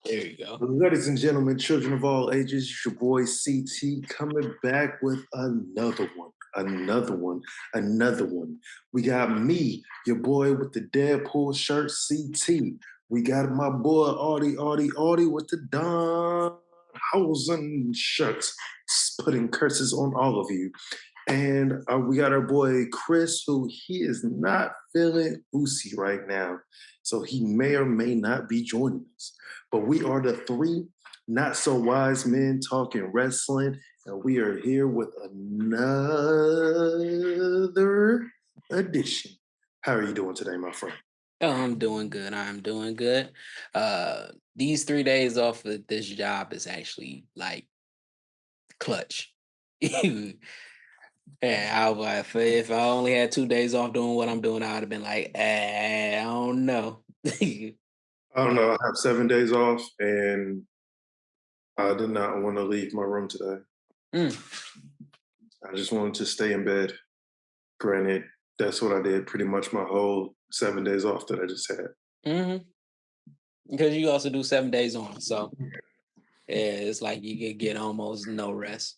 There you go. Ladies and gentlemen, children of all ages, it's your boy CT coming back with another one, another one. We got me, your boy with the Deadpool shirt, CT. We got my boy Audie with the Don Hausen shirts, putting curses on all of you. And we got our boy Chris, who he is not feeling Ucey right now. So he may or may not be joining us. But we are the three not so wise men talking wrestling. And we are here with another edition. How are you doing today, my friend? Oh, I'm doing good. I'm doing good. These 3 days off of this job is actually like clutch. Yeah, if I only had 2 days off doing what I'm doing, I would have been like, I don't know. I don't know. But I have 7 days off and I did not want to leave my room today. mm, I just wanted to stay in bed. Granted, that's what I did pretty much my whole 7 days off that I just had. hmm because you also do 7 days on, so yeah, it's like you could get almost no rest.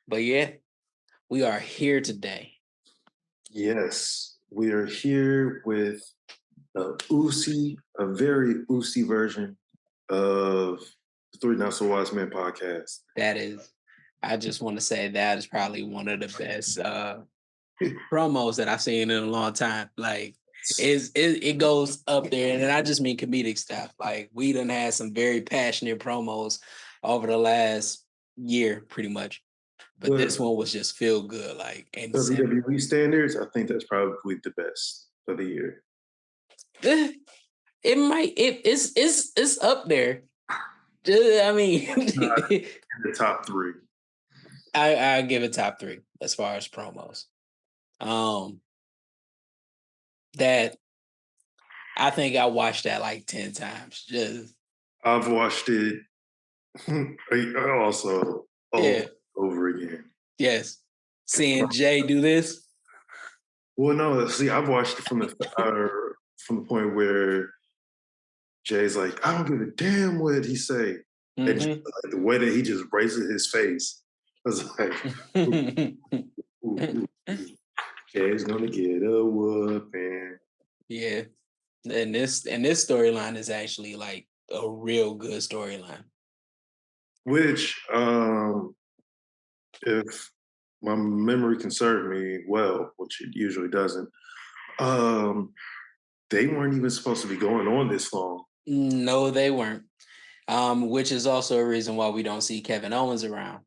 But yeah, we are here today. Yes, we are here with a very Ucey version of the Three Not So Wise Men podcast. That is, I just want to say that is probably one of the best promos that I've seen in a long time. Like it goes up there, and I just mean comedic stuff. Like we done had some very passionate promos over the last year, pretty much. But this But one was just feel good, like and WWE standards, I think that's probably the best of the year. it might it's up there. I mean, Not in the top three. I give it top 3 as far as promos. Um, that I think I watched that like 10 times. Just I've watched it also yeah, over again. yes. Seeing Jay do this. Well, no, see, I've watched it from the point where Jay's like, I don't give a damn what he say. And just, Mm-hmm. like, the way that he just raises his face, I was like, ooh, ooh, ooh. Jay's gonna get a whooping. Yeah. And this storyline is actually like a real good storyline. Which, if my memory can serve me well, which it usually doesn't, um, they weren't even supposed to be going on this long. No, they weren't. Which is also a reason why we don't see Kevin Owens around.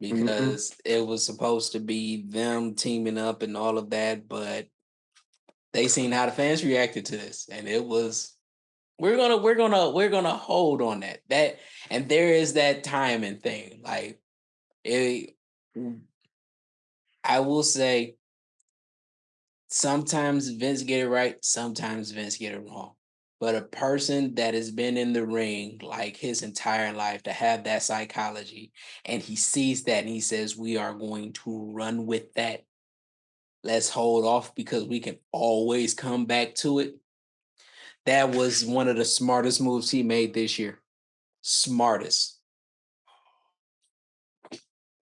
Mm-hmm. Because it was supposed to be them teaming up and all of that, but they seen how the fans reacted to this, and it was we're gonna hold on that and there is that timing thing. Like it, I will say sometimes Vince get it right, sometimes Vince get it wrong. But a person that has been in the ring like his entire life to have that psychology and he sees that and he says, we are going to run with that. Let's hold off because we can always come back to it. That was one of the smartest moves he made this year. Smartest.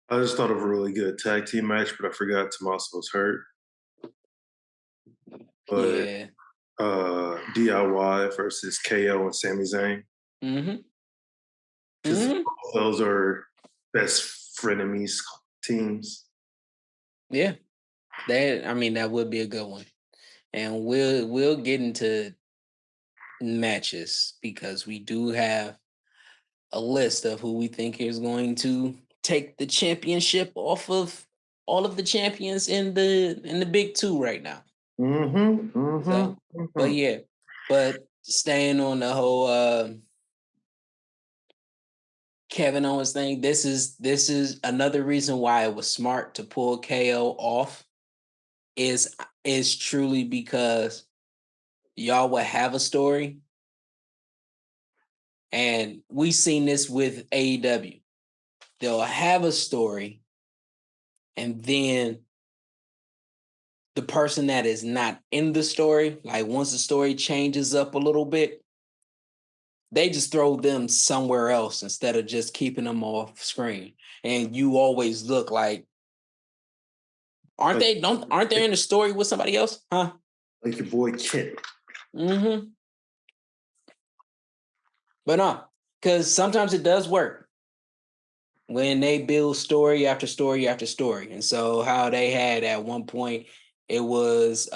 I just thought of a really good tag team match, but I forgot Tommaso was hurt. But Yeah. DIY versus KO and Sami Zayn, Mm-hmm. because Mm-hmm. those are best frenemies teams. Yeah. That would be a good one. And we'll get into matches because we do have a list of who we think is going to take the championship off of all of the champions in the big two right now. Mm-hmm. Mm-hmm. So, but Mm-hmm. yeah, but staying on the whole Kevin Owens thing, this is another reason why it was smart to pull KO off is truly because y'all would have a story. And we seen this with AEW. They'll have a story, and then the person that is not in the story, like once the story changes up a little bit, They just throw them somewhere else instead of just keeping them off screen. And you always look like, Like, aren't they in the story with somebody else? Huh? like your boy Kit. Mm-hmm. But no, because sometimes it does work when they build story after story after story. And so how they had at one point, it was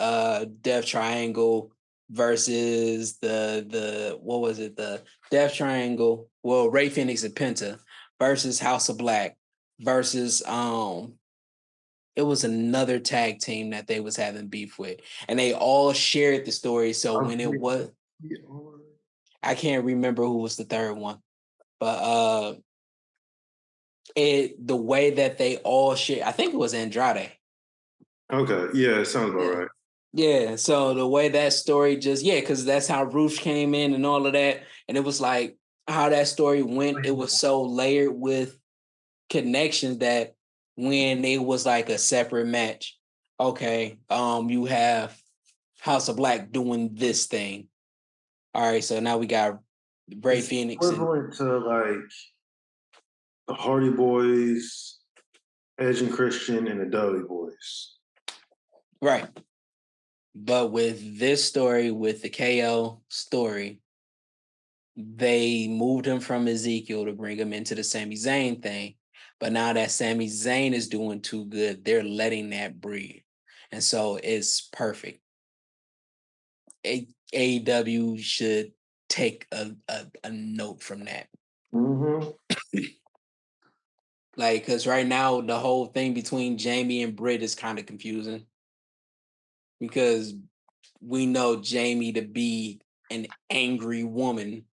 Death Triangle versus the what was it? The Death Triangle, well, Ray Phoenix and Penta versus House of Black versus it was another tag team that they was having beef with. And they all shared the story. So when it was, I can't remember who was the third one, but the way that they all share, I think it was Andrade. Okay, yeah, it sounds about Yeah. right. Yeah. So the way that story just, yeah, because that's how Roosh came in and all of that. And it was like how that story went, it was so layered with connections that when it was like a separate match, okay, you have House of Black doing this thing. All right, so now we got Ray It's Phoenix and equivalent to like the Hardy Boys, Edge and Christian, and the Dudley Boys. right. But with this story, with the KO story, they moved him from Ezekiel to bring him into the Sami Zayn thing. But now that Sami Zayn is doing too good, they're letting that breathe. And so it's perfect. AEW should take a note from that. Mm-hmm. Like, because right now, the whole thing between Jamie and Britt is kind of confusing because we know Jamie to be an angry woman.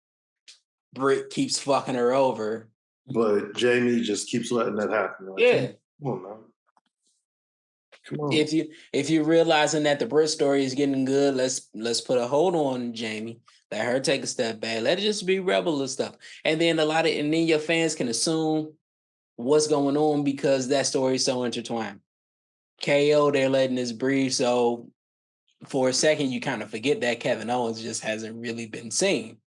Britt keeps fucking her over. But Jamie just keeps letting that happen. Like, Yeah. come on, man. Come on. If you're realizing that the Britt story is getting good, let's put a hold on Jamie. Let her take a step back. Let it just be rebel and stuff. And then and then your fans can assume what's going on because that story is so intertwined. KO, they're letting this breathe. So for a second, you kind of forget that Kevin Owens just hasn't really been seen.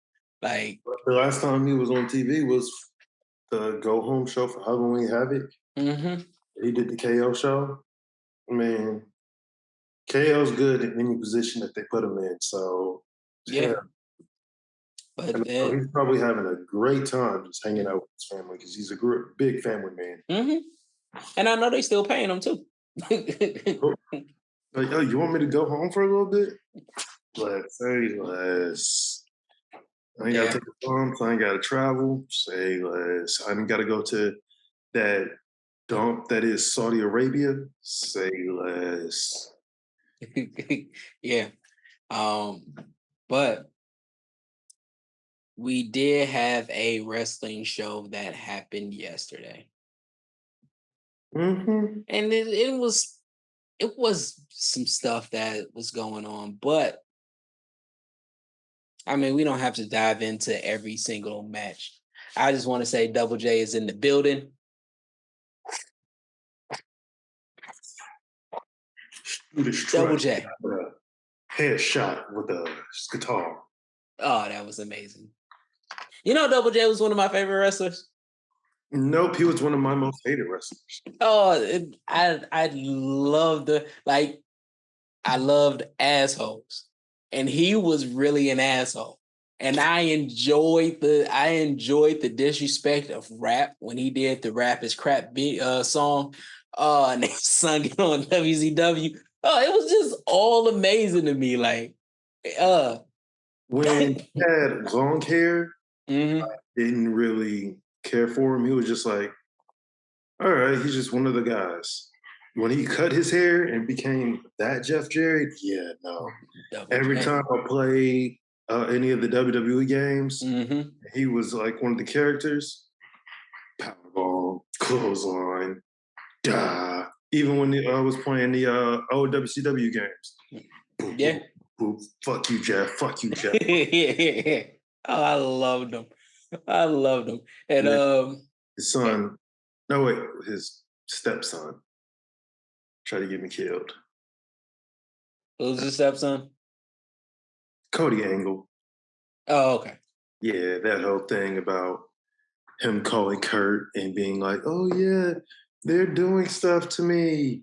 Like The last time he was on TV was the Go Home show for Halloween Havoc. mm-hmm. He did the KO show. I mean, KO's good in any position that they put him in. So, Yeah. But then, he's probably having a great time just hanging out with his family because he's a big family man. mm-hmm. And I know they still paying him too. Like, oh, you want me to go home for a little bit? Let's say less. I ain't got to take a bump. I ain't got to travel. Say less. I ain't got to go to that dump that is Saudi Arabia. Say less. Yeah. But we did have a wrestling show that happened yesterday. Mm-hmm. And it was some stuff that was going on, but I mean, we don't have to dive into every single match. I just want to say Double J is in the building. Double J. Headshot with a guitar. Oh, that was amazing. You know, Double J was one of my favorite wrestlers. Nope, he was one of my most hated wrestlers. Oh, I loved I loved assholes, and he was really an asshole. And I enjoyed the disrespect of rap when he did the Rap is Crap song. And they sung it on WCW. Oh, it was just all amazing to me. Like, when he had long hair, mm-hmm. I didn't really care for him. He was just like, all right, he's just one of the guys. When he cut his hair and became that Jeff Jarrett, yeah, no. Every time I played any of the WWE games, mm-hmm. he was like one of the characters. Powerbomb, clothesline, duh. Even when I was playing the old WCW games. Boop, Yeah. boop, boop. Fuck you, Jeff. Fuck you, Jeff. Oh, I loved him. I loved him. And his son, no wait, his stepson tried to get me killed. who's his stepson? Cody Angle. Oh, okay. Yeah, that whole thing about him calling Kurt and being like, "Oh yeah, they're doing stuff to me,"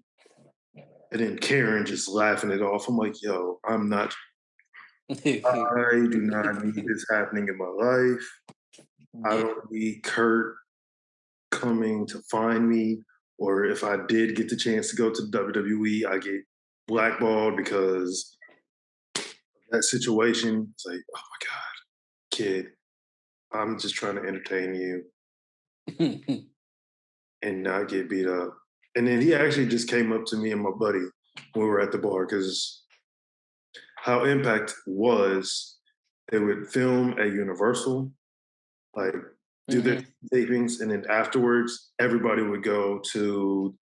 and then Karen just laughing it off. I'm like, "Yo, I'm not. I do not need this happening in my life. I Yeah. don't need Kurt coming to find me. Or if I did get the chance to go to WWE, I get blackballed because that situation." It's like, oh my God, kid, I'm just trying to entertain you and not get beat up. And then he actually just came up to me and my buddy when we were at the bar because how Impact was, they would film at Universal, like do their Mhm. tapings, and then afterwards, everybody would go to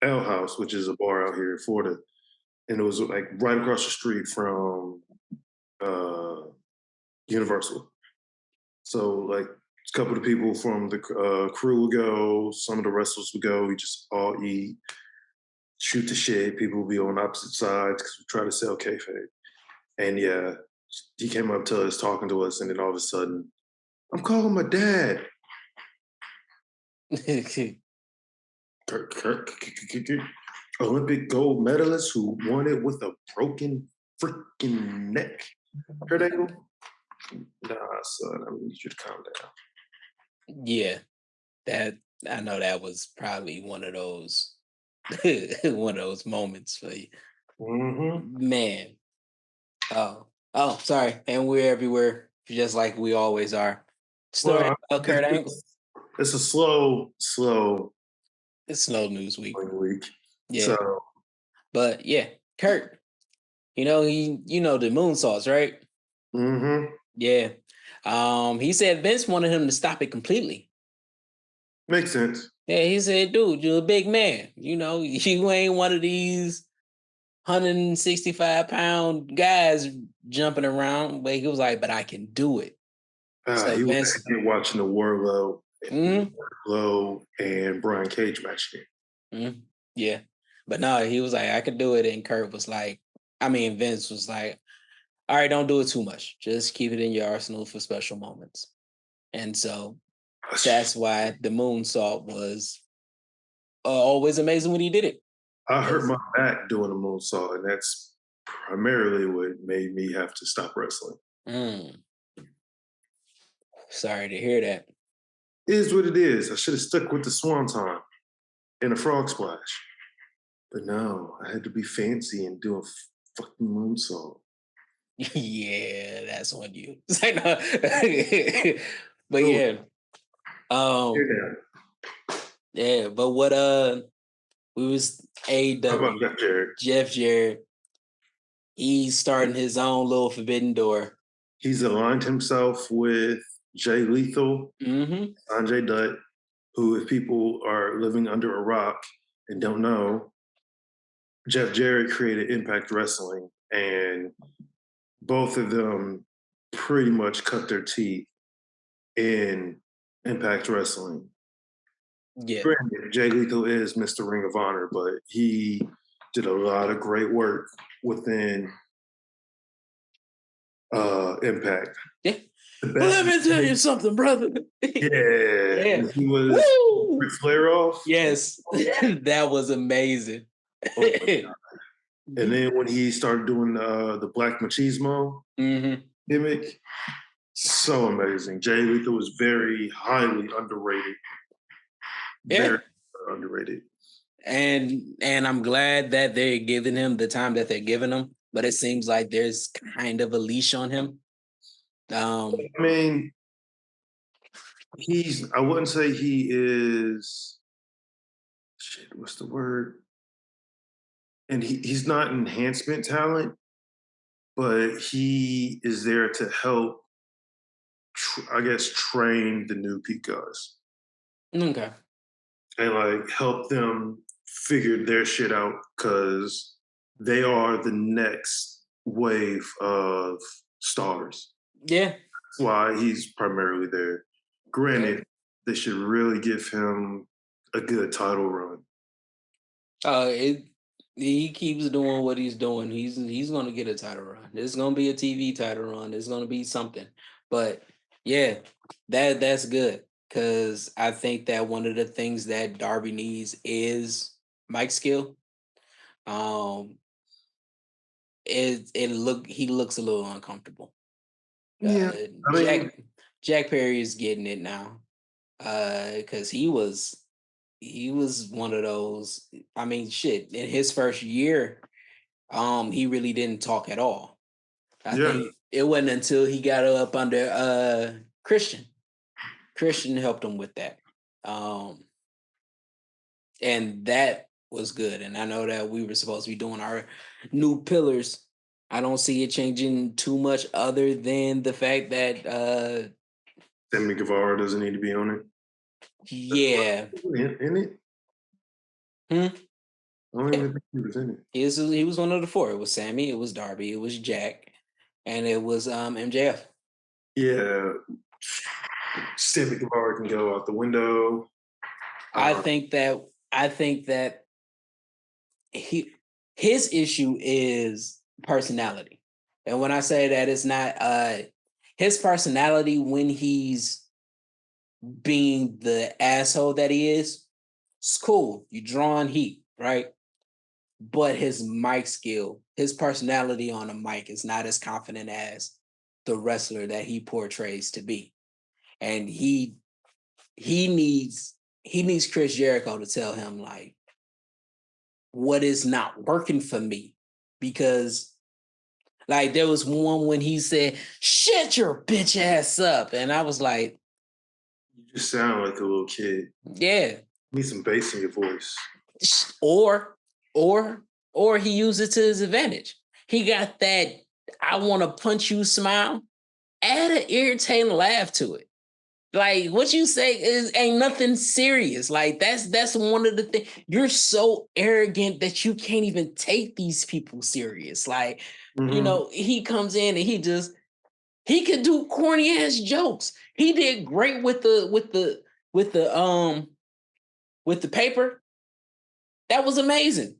Ale House, which is a bar out here in Florida, and it was like right across the street from uh, Universal. So like a couple of people from the crew would go, some of the wrestlers would go. We just all eat, shoot the shit. People would be on opposite sides because we try to sell kayfabe. And yeah, he came up to us talking to us, and then all of a sudden, I'm calling my dad. Olympic gold medalist who won it with a broken freaking neck. Kurt Angle? Nah, son, I need you to calm down. Yeah, that I know that was probably one of those one of those moments for you. Mm-hmm. Man. Oh. Oh, sorry. And we're everywhere, just like we always are. Story Well, about it's, Kurt Angle. it's a slow It's slow news week. going week. Yeah. So, But yeah, Kurt, the moonsaults, right? mm-hmm. Yeah. He said Vince wanted him to stop it completely. Makes sense. Yeah, he said, dude, you're a big man. You ain't one of these 165-pound guys jumping around. But he was like, but I can do it. So He was Vince, watching the mhm, Wardlow and Brian Cage match. mhm, yeah. But no, he was like, I could do it. And Kurt was like, Vince was like, all right, don't do it too much. Just keep it in your arsenal for special moments. And so that's why the moonsault was always amazing when he did it. I hurt 'Cause- my back doing a moonsault, and that's primarily what made me have to stop wrestling. Mm, sorry to hear that. It is what it is. I should have stuck with the swanton and a frog splash. But no, I had to be fancy and do a fucking moonsault. Yeah, that's on you. It's like, no. But Oh, yeah, um, yeah. yeah. But what we was How about AEW that, Jerrett? Jeff Jarrett. He's starting his own little forbidden door. He's aligned himself with Jay Lethal, Mm-hmm. Sanjay Dutt, who, if people are living under a rock and don't know, Jeff Jarrett created Impact Wrestling, and both of them pretty much cut their teeth in Impact Wrestling. Yeah, Granted, Jay Lethal is Mr. Ring of Honor, but he did a lot of great work within Impact. yeah. The Well, best, let me tell you something, brother. yeah, Yeah. when he was Woo! Ric Flair off. Yes, that was amazing. Oh my God. And then when he started doing the Black Machismo Hmm. gimmick, so amazing. Jay Lethal was very highly underrated, Yeah, very underrated. and I'm glad that they're giving him the time that they're giving him. But it seems like there's kind of a leash on him. I mean, I wouldn't say he is, shit, what's the word? And he's not enhancement talent, but he is there to help, I guess, train the new peak guys Okay. and like help them figure their shit out because they are the next wave of stars. Yeah. That's why he's primarily there. Yeah. Granted, they should really give him a good title run. It he keeps doing what he's doing. He's gonna get a title run. There's gonna be a TV title run. There's gonna be something. But Yeah, that's good because I think that one of the things that Darby needs is mic skill. Um, he looks a little uncomfortable. Yeah, I mean, Jack Perry is getting it now. Because he was one of those. I mean, shit. In his first year, he really didn't talk at all. I yeah, think it wasn't until he got up under Christian. Christian helped him with that. Um, and that was good. And I know that we were supposed to be doing our new pillars. I don't see it changing too much other than the fact that Sammy Guevara doesn't need to be on it. yeah. In it? Hmm? I don't Yeah. even think he was in it. He was one of the four. It was Sammy, it was Darby, it was Jack, and it was MJF. Yeah, Sammy Guevara can go out the window. I Uh, think that I think that he his issue is personality. And when I say that, it's not his personality when he's being the asshole that he is, it's cool. You draw on heat, right? But his mic skill, his personality on a mic is not as confident as the wrestler that he portrays to be. And he needs he needs Chris Jericho to tell him like what is not working for me. Because like there was one when he said, shut your bitch ass up. And I was like, you just sound like a little kid. yeah. You need some bass in your voice. Or or or he used it to his advantage. He got that I want to punch you smile. Add an irritating laugh to it. Like what you say is ain't nothing serious. Like that's one of the things. You're so arrogant that you can't even take these people serious. Like, Mm-hmm. he comes in and he could do corny ass jokes. He did great with the with the paper. That was amazing.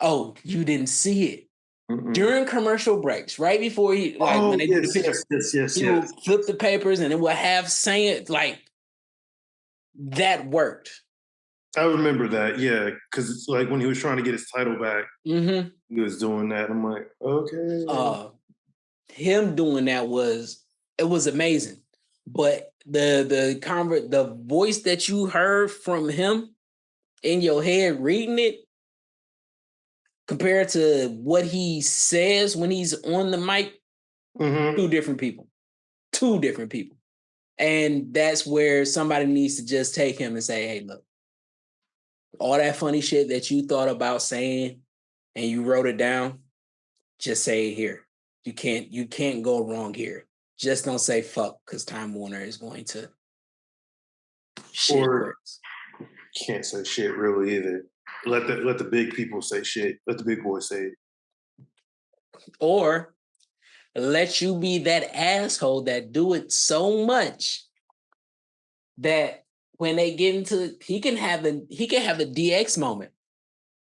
Oh, you didn't see it. Mm-mm. During commercial breaks, right before he like when Oh they do the yes, picture, yes, yes, yes, he yes. will flip the papers and it will have saying like that worked. I remember that. Yeah, because it's like when he was trying to get his title back, Mm-hmm. he was doing that. I'm like, okay. Uh him doing that was it was amazing. But the voice that you heard from him in your head reading it compared to what he says when he's on the mic, Mm-hmm. two different people. Two different people. And that's where somebody needs to just take him and say, hey, look, all that funny shit that you thought about saying and you wrote it down, just say it here. You can't go wrong here. Just don't say fuck because Time Warner is going to shit Or bricks. can't say shit really either. Let the big people say shit. Let the big boys say it. Or let you be that asshole that do it so much that when they get into he can have a DX moment.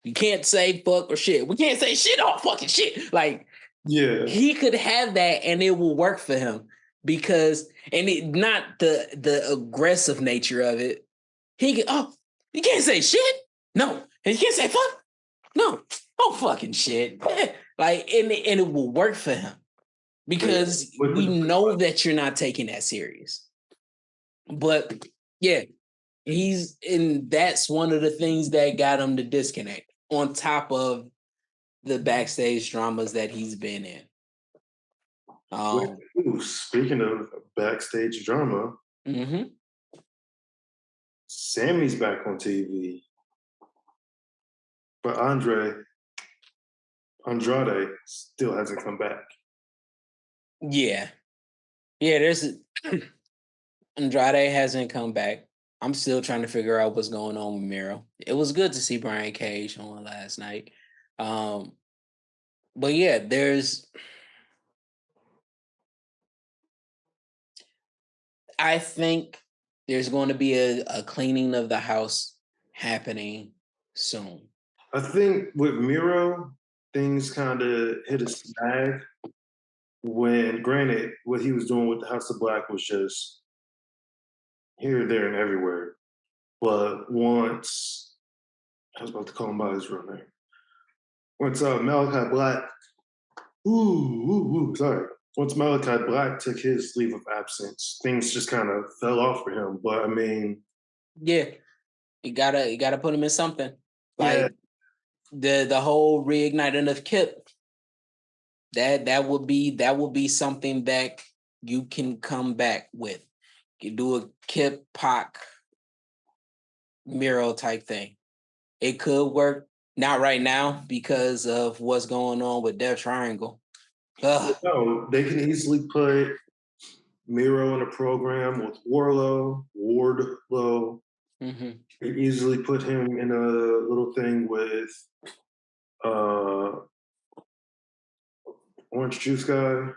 You can't say fuck or shit. We can't say shit on fucking shit. Like Yeah. he could have that and it will work for him because not the aggressive nature of it. He can, oh, you can't say shit. No. And you can't say fuck. No. Oh fucking shit. Like and it will work for him because we know that you're not taking that serious. But yeah, and that's one of the things that got him to disconnect on top of the backstage dramas that he's been in. Ooh, speaking of backstage drama, Mm-hmm. Sammy's back on TV, but Andrade still hasn't come back. Yeah. Yeah, there's Andrade hasn't come back. I'm still trying to figure out what's going on with Miro. It was good to see Brian Cage on last night. Um, but yeah, I think there's going to be a cleaning of the house happening soon. I think with Miro, things kind of hit a snag when granted what he was doing with the House of Black was just here, there, and everywhere. But once I was about to call him by his real name. Once Malachi Black, sorry. Once Malachi Black took his leave of absence, things just kind of fell off for him. But I mean, Yeah, you gotta put him in something. yeah, Like the whole reigniting of Kip. That would be something that you can come back with. You do a Kip Pac Miro type thing. It could work. Not right now because of what's going on with Death Triangle. Ugh. no, they can easily put Miro in a program with Wardlow. Mhm. They easily put him in a little thing with uh, Orange Juice guy.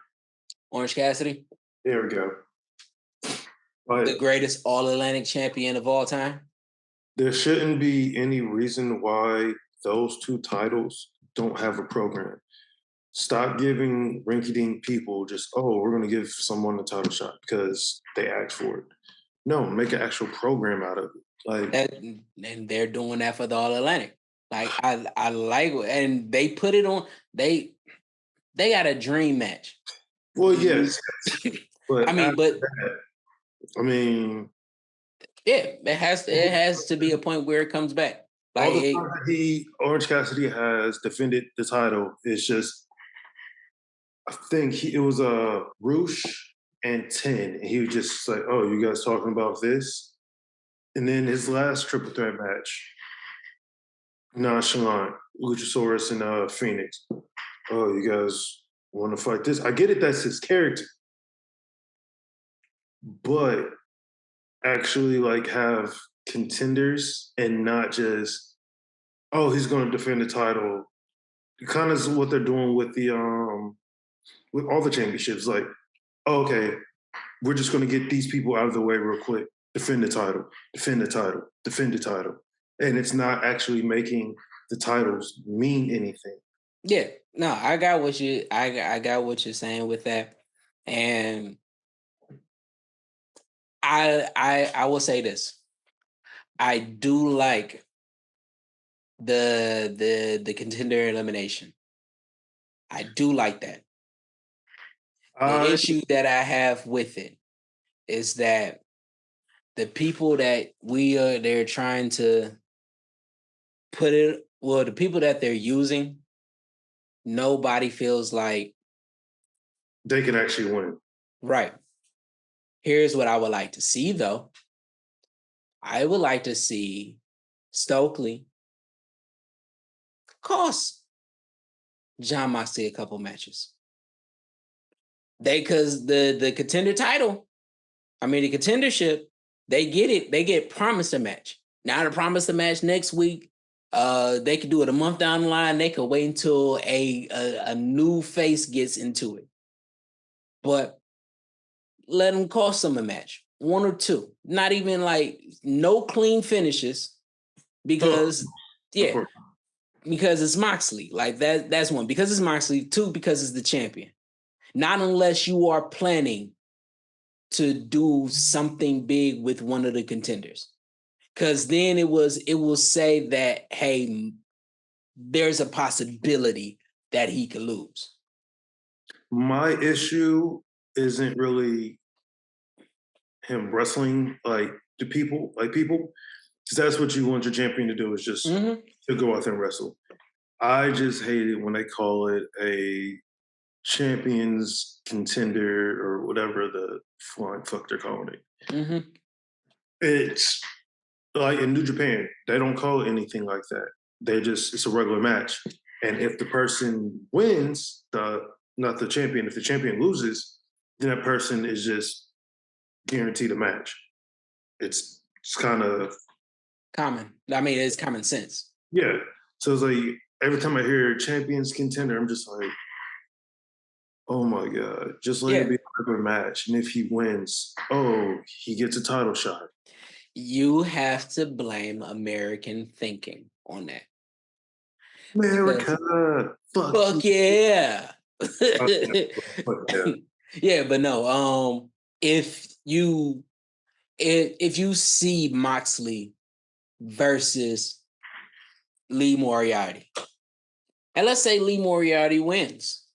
Orange Cassidy, There we go. the But greatest All Atlantic champion of all time. there shouldn't be any reason why those two titles don't have a program. Stop giving rinky-dink people just, oh, we're going to give someone a title shot because they asked for it. No, make an actual program out of it. Like, And they're doing that for the All Atlantic. Like I like, and they put it on. They got a dream match. well, You- yes, but I mean, after but that, I mean, yeah, it has to be a point where it comes back. all Like the time that Orange Cassidy has defended the title, it's just, I think it was a Roosh and 10. And he was just like, oh, you guys talking about this? And then his last triple threat match, nonchalant, Luchasaurus and Phoenix. Oh, you guys want to fight this? I get it, that's his character, but actually, like, have contenders and not just, oh, he's going to defend the title. Kind of what they're doing with the with all the championships. Like, oh, okay, we're just going to get these people out of the way real quick. Defend the title, defend the title, defend the title, and it's not actually making the titles mean anything. yeah, no, I got what you're saying with that, and I will say this. I do like the contender elimination. I do like that. The I issue that I have with it is that the people that they're trying to put it, well, the people that they're using, nobody feels like they can actually win. right. Here's what I would like to see though. I would like to see Stokely cost John Moxley a couple matches. Because the contender title, I mean the contendership, they get it. They get promised a match. Now to promise a match next week. They could do it a month down the line. They could wait until a new face gets into it. But let them cost them a match, one or two. Not even like no clean finishes, Oh, because of yeah, course. because it's Moxley. Like that's one. Because it's Moxley. Two, because it's the champion. Not unless you are planning to do something big with one of the contenders. Because then it will say that, hey, there's a possibility that he could lose. My issue isn't really him wrestling like the people, because that's what you want your champion to do, is just Mm-hmm. to go out there and wrestle. I just hate it when they call it a champions contender or whatever the flying fuck they're calling it. Mm-hmm. It's like in New Japan, they don't call it anything like that. It's a regular match. And if the person wins, not the champion, if the champion loses, then that person is just guaranteed a match. It's kind of, Common. I mean, it's common sense. yeah. So it's like every time I hear champions contender, I'm just like, oh my God, just let it Yeah. be a regular match. And if he wins, oh, he gets a title shot. You have to blame American thinking on that. Because America, fuck you. fuck yeah. Yeah. Yeah, but no. If you if you see Moxley versus Lee Moriarty, and let's say Lee Moriarty wins,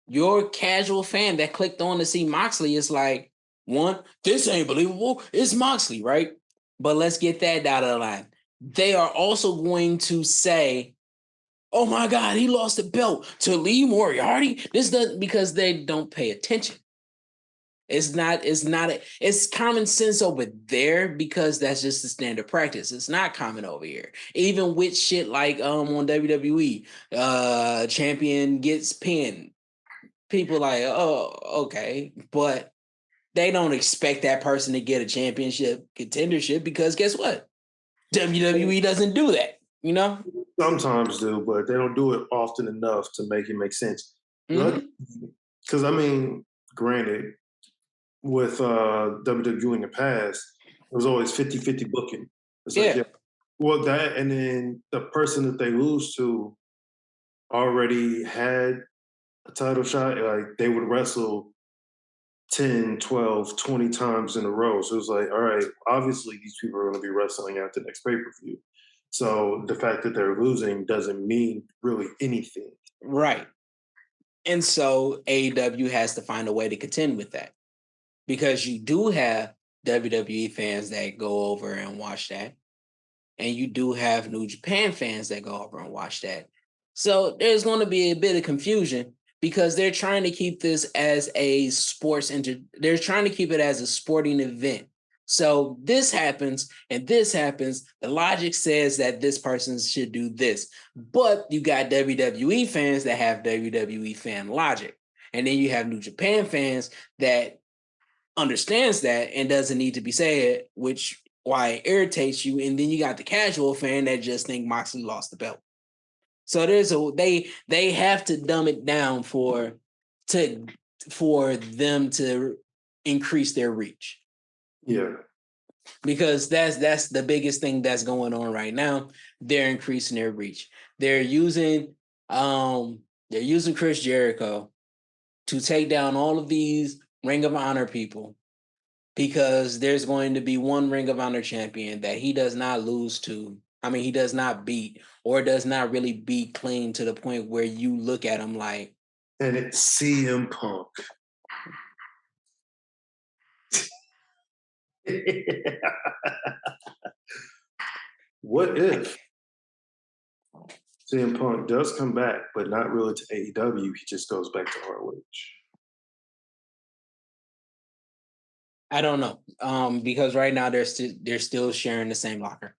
your casual fan that clicked on to see Moxley is like, one, this ain't believable. It's Moxley, right? But let's get that out of the line. They are also going to say, oh my God, he lost the belt to Lee Moriarty. This doesn't, because they don't pay attention. It's common sense over there because that's just the standard practice. It's not common over here. Even with shit like on WWE, champion gets pinned. People like, oh, okay. But they don't expect that person to get a championship contendership because guess what? WWE doesn't do that, you know? Sometimes do, but they don't do it often enough to make it make sense. Because I mean, granted, with WWE in the past, it was always 50-50 booking. It's like, Yeah. yeah, well, that, and then the person that they lose to already had a title shot. Like, they would wrestle 10, 12, 20 times in a row. So it was like, all right, obviously these people are going to be wrestling at the next pay per view. So the fact that they're losing doesn't mean really anything. Right. And so AEW has to find a way to contend with that because you do have WWE fans that go over and watch that. And you do have New Japan fans that go over and watch that. So there's going to be a bit of confusion because they're trying to keep this as a they're trying to keep it as a sporting event. So this happens and this happens. The logic says that this person should do this. But you got WWE fans that have WWE fan logic. And then you have New Japan fans that understands that and doesn't need to be said, which why it irritates you. And then you got the casual fan that just think Moxley lost the belt. So they have to dumb it down for them to increase their reach. Yeah. Because that's the biggest thing that's going on right now. They're increasing their reach. They're using Chris Jericho to take down all of these Ring of Honor people because there's going to be one Ring of Honor champion that he does not lose to. I mean, he does not beat or does not really beat clean to the point where you look at him like. And it's CM Punk. What if CM Punk does come back, but not really to AEW? He just goes back to ROH. I don't know, because right now they're still sharing the same locker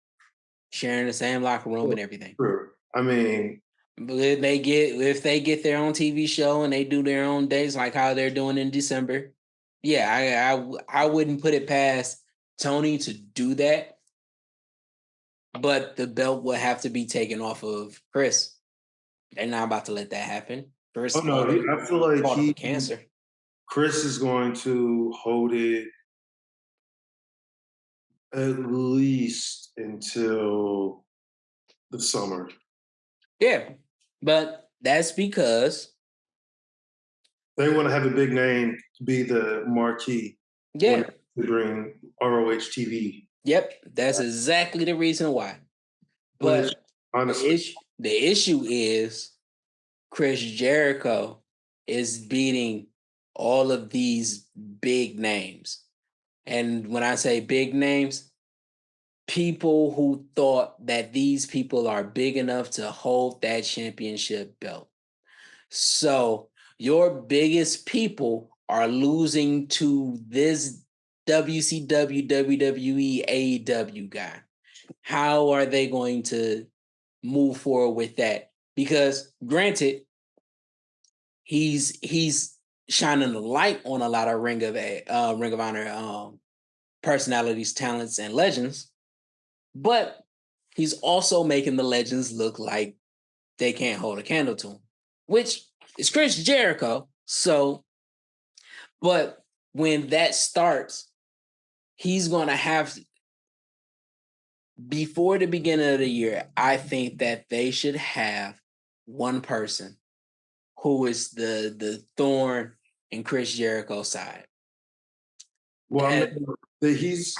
room and everything. True. I mean, but if they get their own TV show and they do their own days like how they're doing in December, yeah, I wouldn't put it past Tony to do that. But the belt will have to be taken off of Chris. They're not about to let that happen. Chris, I feel like cancer. Chris is going to hold it at least until the summer. Yeah, but that's because they want to have a big name to be the marquee. Yeah, to bring ROH TV. Yep, that's exactly the reason why. But honestly, the issue is Chris Jericho is beating all of these big names. And when I say big names, people who thought that these people are big enough to hold that championship belt. So your biggest people are losing to this WCW, WWE, AEW guy. How are they going to move forward with that? Because granted, he's shining the light on a lot of Ring of Honor personalities, talents, and legends, but he's also making the legends look like they can't hold a candle to him, which is Chris Jericho. So, but when that starts, he's going to have, before the beginning of the year, I think that they should have one person who is the thorn in Chris Jericho's side. Well, I And mean, he's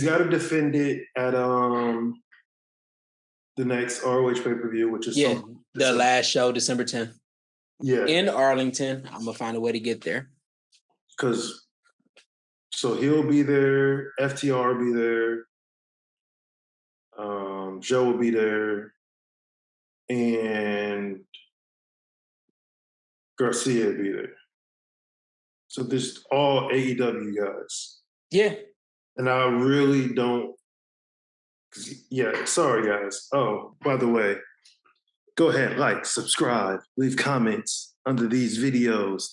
got to defend it at the next ROH pay per view, which is yeah, the last show, December 10th. Yeah, in Arlington. I'm gonna find a way to get there. Because so he'll be there, FTR will be there, Joe will be there, and Garcia will be there. So this all AEW guys. Yeah. And I really don't. Yeah, sorry guys. Oh, by the way, go ahead, like, subscribe, leave comments under these videos,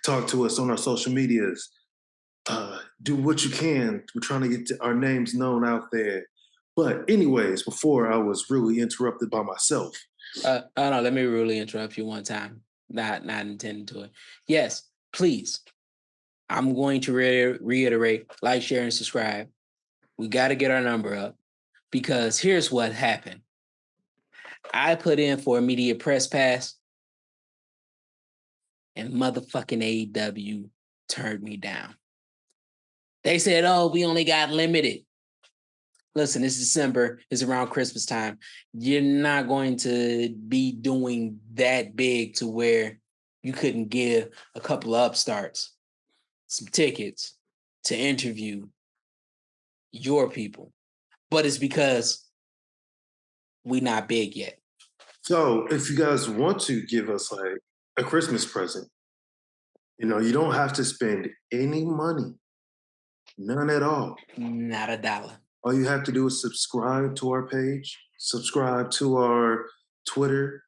talk to us on our social medias. Do what you can. We're trying to get our names known out there. But anyways, before I was really interrupted by myself. Oh no, let me really interrupt you one time. Not intending to it. Yes, please. I'm going to reiterate, like, share, and subscribe. We got to get our number up because here's what happened. I put in for immediate press pass and motherfucking AEW turned me down. They said, oh, we only got limited. Listen, it's December. It's around Christmas time. You're not going to be doing that big to where you couldn't give a couple of upstarts some tickets to interview your people. But it's because we not big yet. So if you guys want to give us like a Christmas present, you don't have to spend any money. None at all. Not a dollar. All you have to do is subscribe to our page, subscribe to our Twitter,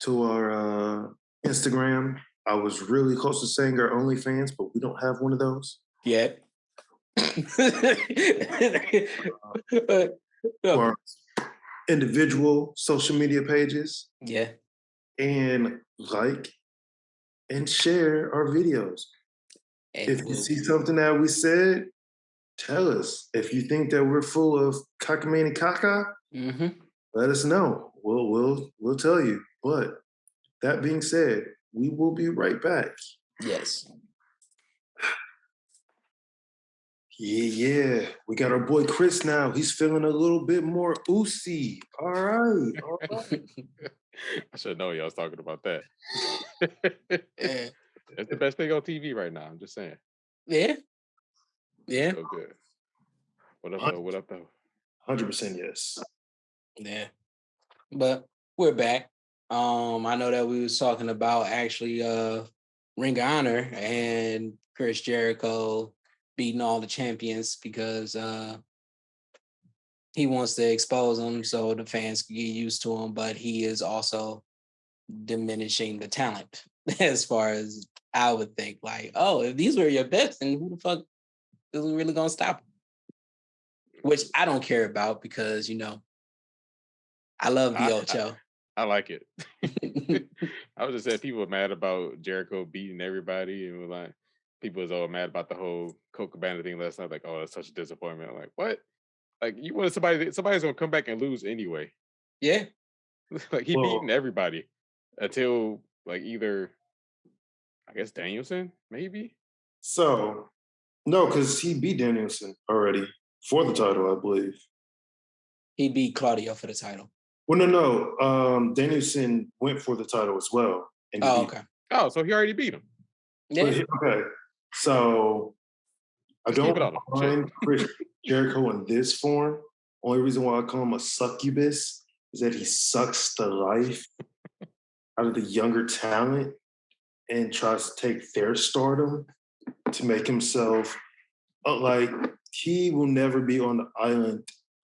to our Instagram. I was really close to saying our OnlyFans, but we don't have one of those yet. Our individual social media pages. Yeah. And like and share our videos. And if you see something that we said, tell us. If you think that we're full of cockamamie caca, let us know. We'll tell you. But that being said, we will be right back. Yes. Yeah. We got our boy Chris now. He's feeling a little bit more Ucey. All right. I should know y'all was talking about that. It's the best thing on TV right now. I'm just saying. Yeah. Yeah. So good. What up, though? What up, though? 100% yes. Yeah. But we're back. I know that we was talking about actually Ring of Honor and Chris Jericho beating all the champions because he wants to expose them so the fans can get used to him, but he is also diminishing the talent as far as I would think. Like, oh, if these were your best, then who the fuck is really gonna stop them? Which I don't care about because I love the Ocho. I like it. I was just saying people were mad about Jericho beating everybody, and were like, people was all mad about the whole Colt Cabana thing last night. Like, oh, that's such a disappointment. I'm like, what? Like, you wanted somebody's gonna come back and lose anyway. Yeah. Like he beating everybody until like either I guess Danielson, maybe. So no, because he beat Danielson already for the title, I believe. He beat Claudio for the title. Well, no. Danielson went for the title as well. And okay. Oh, so he already beat him. Yeah. Okay. So I don't mind Chris Jericho in this form. Only reason why I call him a succubus is that he sucks the life out of the younger talent and tries to take their stardom to make himself like he will never be on the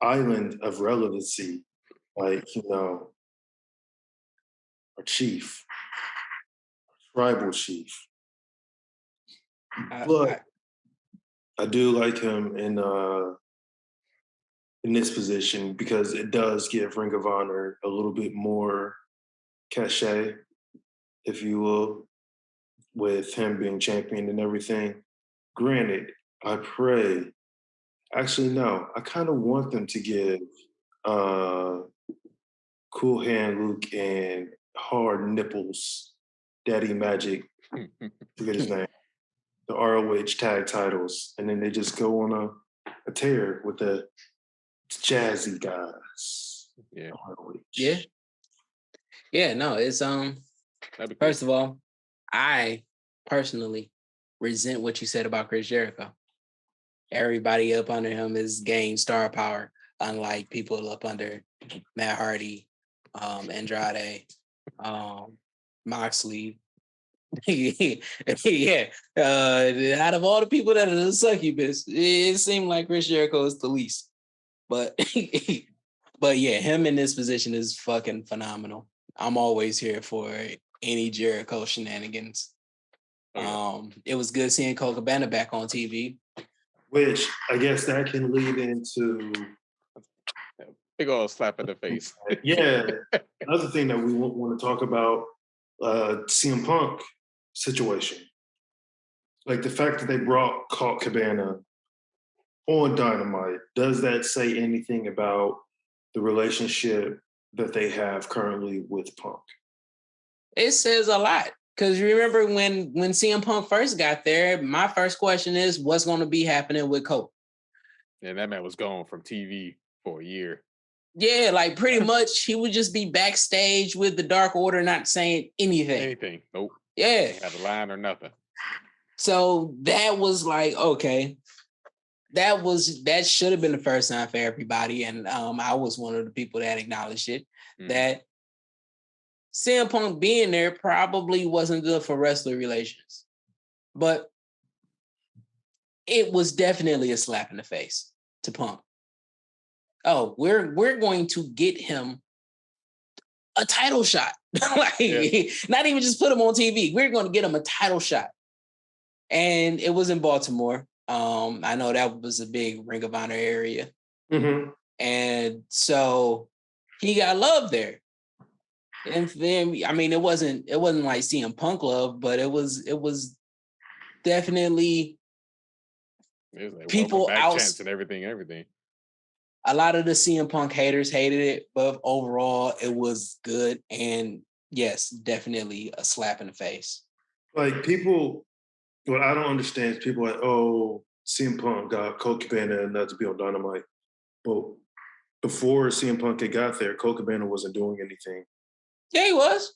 island of relevancy, like our chief, our tribal chief. But I do like him in this position because it does give Ring of Honor a little bit more cachet, if you will, with him being champion and everything. Granted, I kind of want them to give Cool Hand Luke and Hard Nipples Daddy Magic, forget his name, the ROH tag titles, and then they just go on a tear with the jazzy guys. Yeah. ROH. Yeah. Yeah, no, it's That'd be first of all, I personally resent what you said about Chris Jericho. Everybody up under him is gained star power, unlike people up under Matt Hardy, Andrade, Moxley. Yeah. Out of all the people that are the succubus, it seemed like Chris Jericho is the least. But but yeah, him in this position is fucking phenomenal. I'm always here for any Jericho shenanigans. It was good seeing Cole Cabana back on TV. Which I guess that can lead into big old slap in the face. Yeah. Another thing that we want to talk about, CM Punk situation. Like the fact that they brought Colt Cabana on Dynamite, does that say anything about the relationship that they have currently with Punk? It says a lot. Because remember when CM Punk first got there, my first question is, what's going to be happening with Colt? And that man was gone from TV for a year. Yeah, like pretty much he would just be backstage with the Dark Order, not saying anything. Anything. Nope. Yeah. Didn't have a line or nothing. So that was like, okay. That should have been the first time for everybody. And I was one of the people that acknowledged it, that CM Punk being there probably wasn't good for wrestler relations. But it was definitely a slap in the face to Punk. Oh, we're going to get him a title shot. Not even just put him on TV. We're going to get him a title shot. And it was in Baltimore. I know that was a big Ring of Honor area. Mm-hmm. And so he got love there. And then, I mean, it wasn't like CM Punk love, but it was definitely it was like people out and everything. A lot of the CM Punk haters hated it, but overall it was good. And yes, definitely a slap in the face. Like people, what I don't understand is people like, oh, CM Punk got Colt Cabana not to be on Dynamite. But before CM Punk had got there, Colt Cabana wasn't doing anything. Yeah, he was.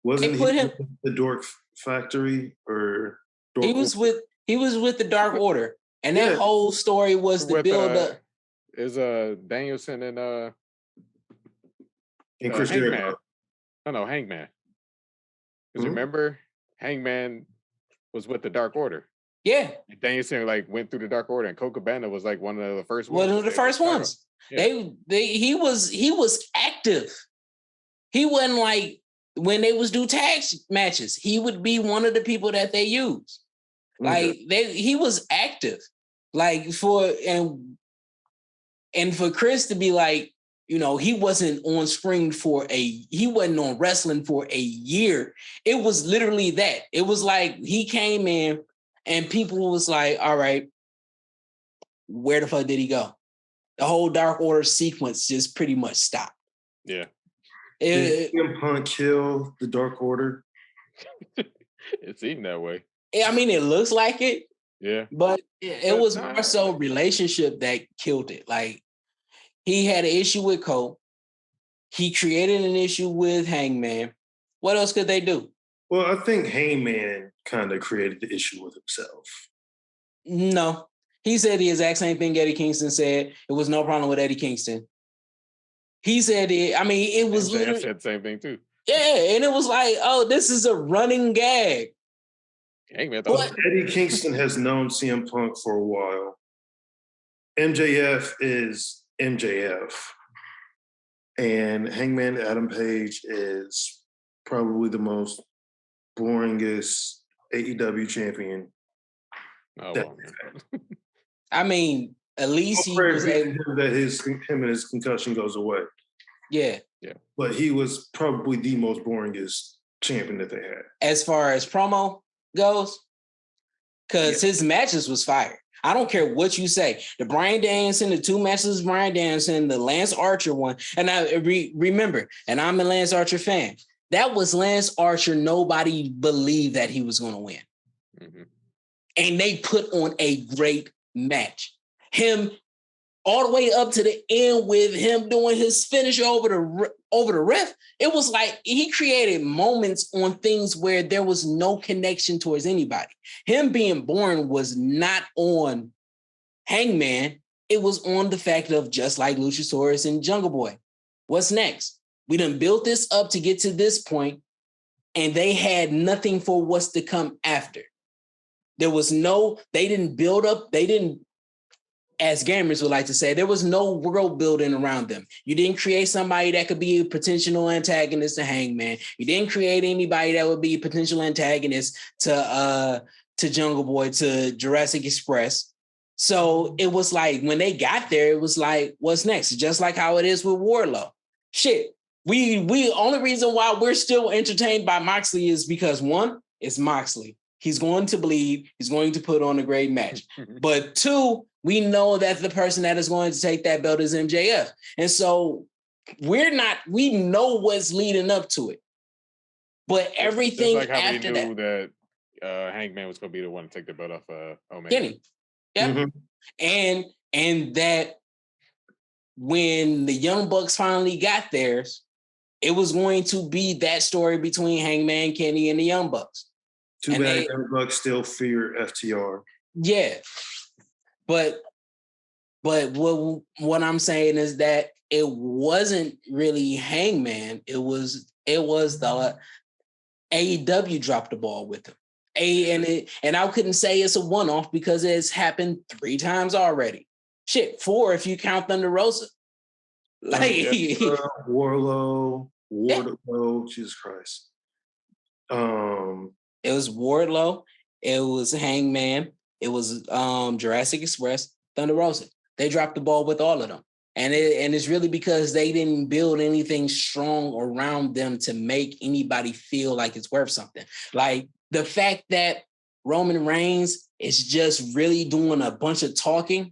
Wasn't he him the Dork Factory or Dork he was with the Dark Order, and that whole story was to build up. Is Danielson and Chris Hangman? No, Hangman. Because remember, Hangman was with the Dark Order. Yeah, and Danielson went through the Dark Order, and Colt Cabana was like one of the first ones. One of the first ones. Yeah. He was active. He wasn't like when they was do tag matches. He would be one of the people that they use. He was active. Like for Chris to be like, you know, he wasn't on he wasn't on wrestling for a year. It was literally that. It was like he came in and people was like, all right, where the fuck did he go? The whole Dark Order sequence just pretty much stopped. Yeah. Did CM Punk kill the Dark Order? It seemed that way. I mean, it looks like it. Yeah. But it was more so relationship that killed it. Like, he had an issue with Cole. He created an issue with Hangman. What else could they do? Well, I think Hangman kind of created the issue with himself. No. He said the exact same thing Eddie Kingston said. It was no problem with Eddie Kingston. He said it. I mean, it was literally... said the same thing too. Yeah, and it was like, oh, this is a running gag. Hangman Eddie Kingston has known CM Punk for a while. MJF is MJF. And Hangman Adam Page is probably the most boringest AEW champion. Oh, I mean, at least he was able that him and his concussion goes away. Yeah. Yeah. But he was probably the most boringest champion that they had. As far as promo goes, because his matches was fire. I don't care what you say. The Bryan Danielson, the 2 matches of Bryan Danielson, the Lance Archer one. And I remember, and I'm a Lance Archer fan, That was Lance Archer. Nobody believed that he was going to win. Mm-hmm. And they put on a great match. Him all the way up to the end with him doing his finisher over the ref. It was like he created moments on things where there was no connection towards anybody. Him being born was not on Hangman. It was on the fact of just like Luchasaurus and Jungle Boy. What's next? We done built this up to get to this point, and they had nothing for what's to come after. There was they didn't build up, as gamers would like to say, there was no world building around them. You didn't create somebody that could be a potential antagonist to Hangman. You didn't create anybody that would be a potential antagonist to Jungle Boy, to Jurassic Express. So it was like when they got there, it was like, what's next? Just like how it is with Wardlow. Shit. We only reason why we're still entertained by Moxley is because one, it's Moxley. He's going to bleed. He's going to put on a great match. But two, we know that the person that is going to take that belt is MJF. And so we know what's leading up to it. But everything just like how after we knew that Hangman was going to be the one to take the belt off Omega. Kenny. Yeah. Mm-hmm. And that when the Young Bucks finally got theirs, it was going to be that story between Hangman, Kenny, and the Young Bucks. Too bad Young Bucks still fear FTR. Yeah. But what I'm saying is that it wasn't really Hangman. It was the AEW dropped the ball with him. And I couldn't say it's a one-off because it's happened 3 times already. Shit, 4 if you count Thunder Rosa. Like Wardlow, Jesus Christ. It was Wardlow, it was Hangman, it was Jurassic Express, Thunder Rosa. They dropped the ball with all of them. And it's really because they didn't build anything strong around them to make anybody feel like it's worth something. Like the fact that Roman Reigns is just really doing a bunch of talking.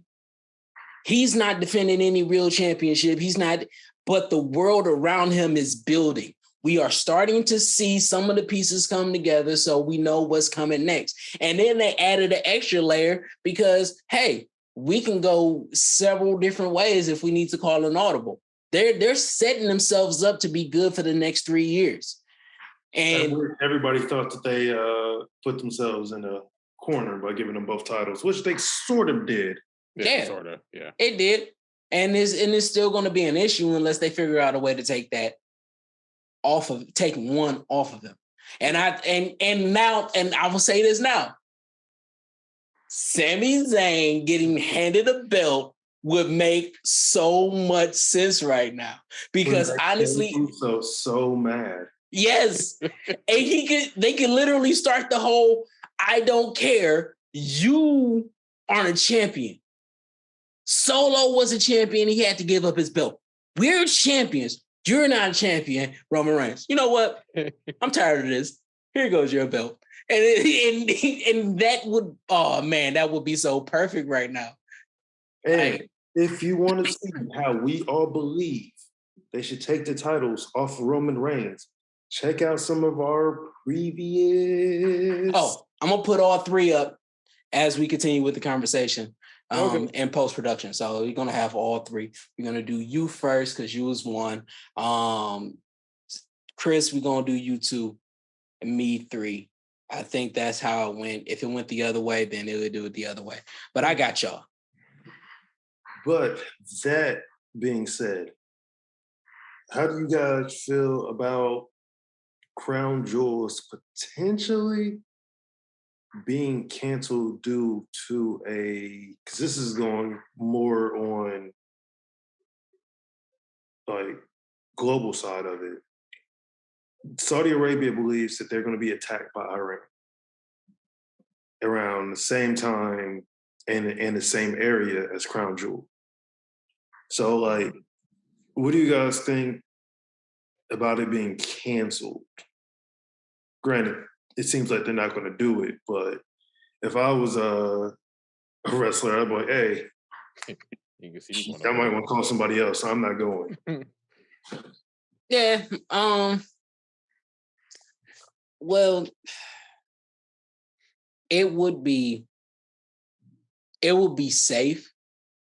He's not defending any real championship. He's not, but the world around him is building. We are starting to see some of the pieces come together, so we know what's coming next. And then they added an extra layer because, hey, we can go several different ways if we need to call an audible. They're setting themselves up to be good for the next 3 years. And everybody thought that they put themselves in a corner by giving them both titles, which they sort of did. Yeah, sort of. Yeah, it did, and it's still going to be an issue unless they figure out a way to take one off of them. And I will say this now: Sami Zayn getting handed a belt would make so much sense right now because honestly, so mad. Yes, and they could literally start the whole "I don't care, you aren't a champion." Solo was a champion. He had to give up his belt. We're champions. You're not a champion, Roman Reigns. You know what? I'm tired of this. Here goes your belt. And that would, oh man, that would be so perfect right now. And if you want to see how we all believe they should take the titles off of Roman Reigns, check out some of our previous. Oh, I'm going to put all 3 up as we continue with the conversation. In post-production. So you're going to have all 3. We're going to do you first because you was 1. Chris, we're going to do you 2, and me 3. I think that's how it went. If it went the other way, then it would do it the other way. But I got y'all. But that being said, how do you guys feel about Crown Jewels potentially being canceled due to because this is going more on like global side of it. Saudi Arabia believes that they're going to be attacked by Iran around the same time and in the same area as Crown Jewel. So like, what do you guys think about it being canceled? Granted, it seems like they're not going to do it, but if I was a wrestler, I'd be like, hey, I might want to call somebody else. So I'm not going. Yeah. Well, it would be safe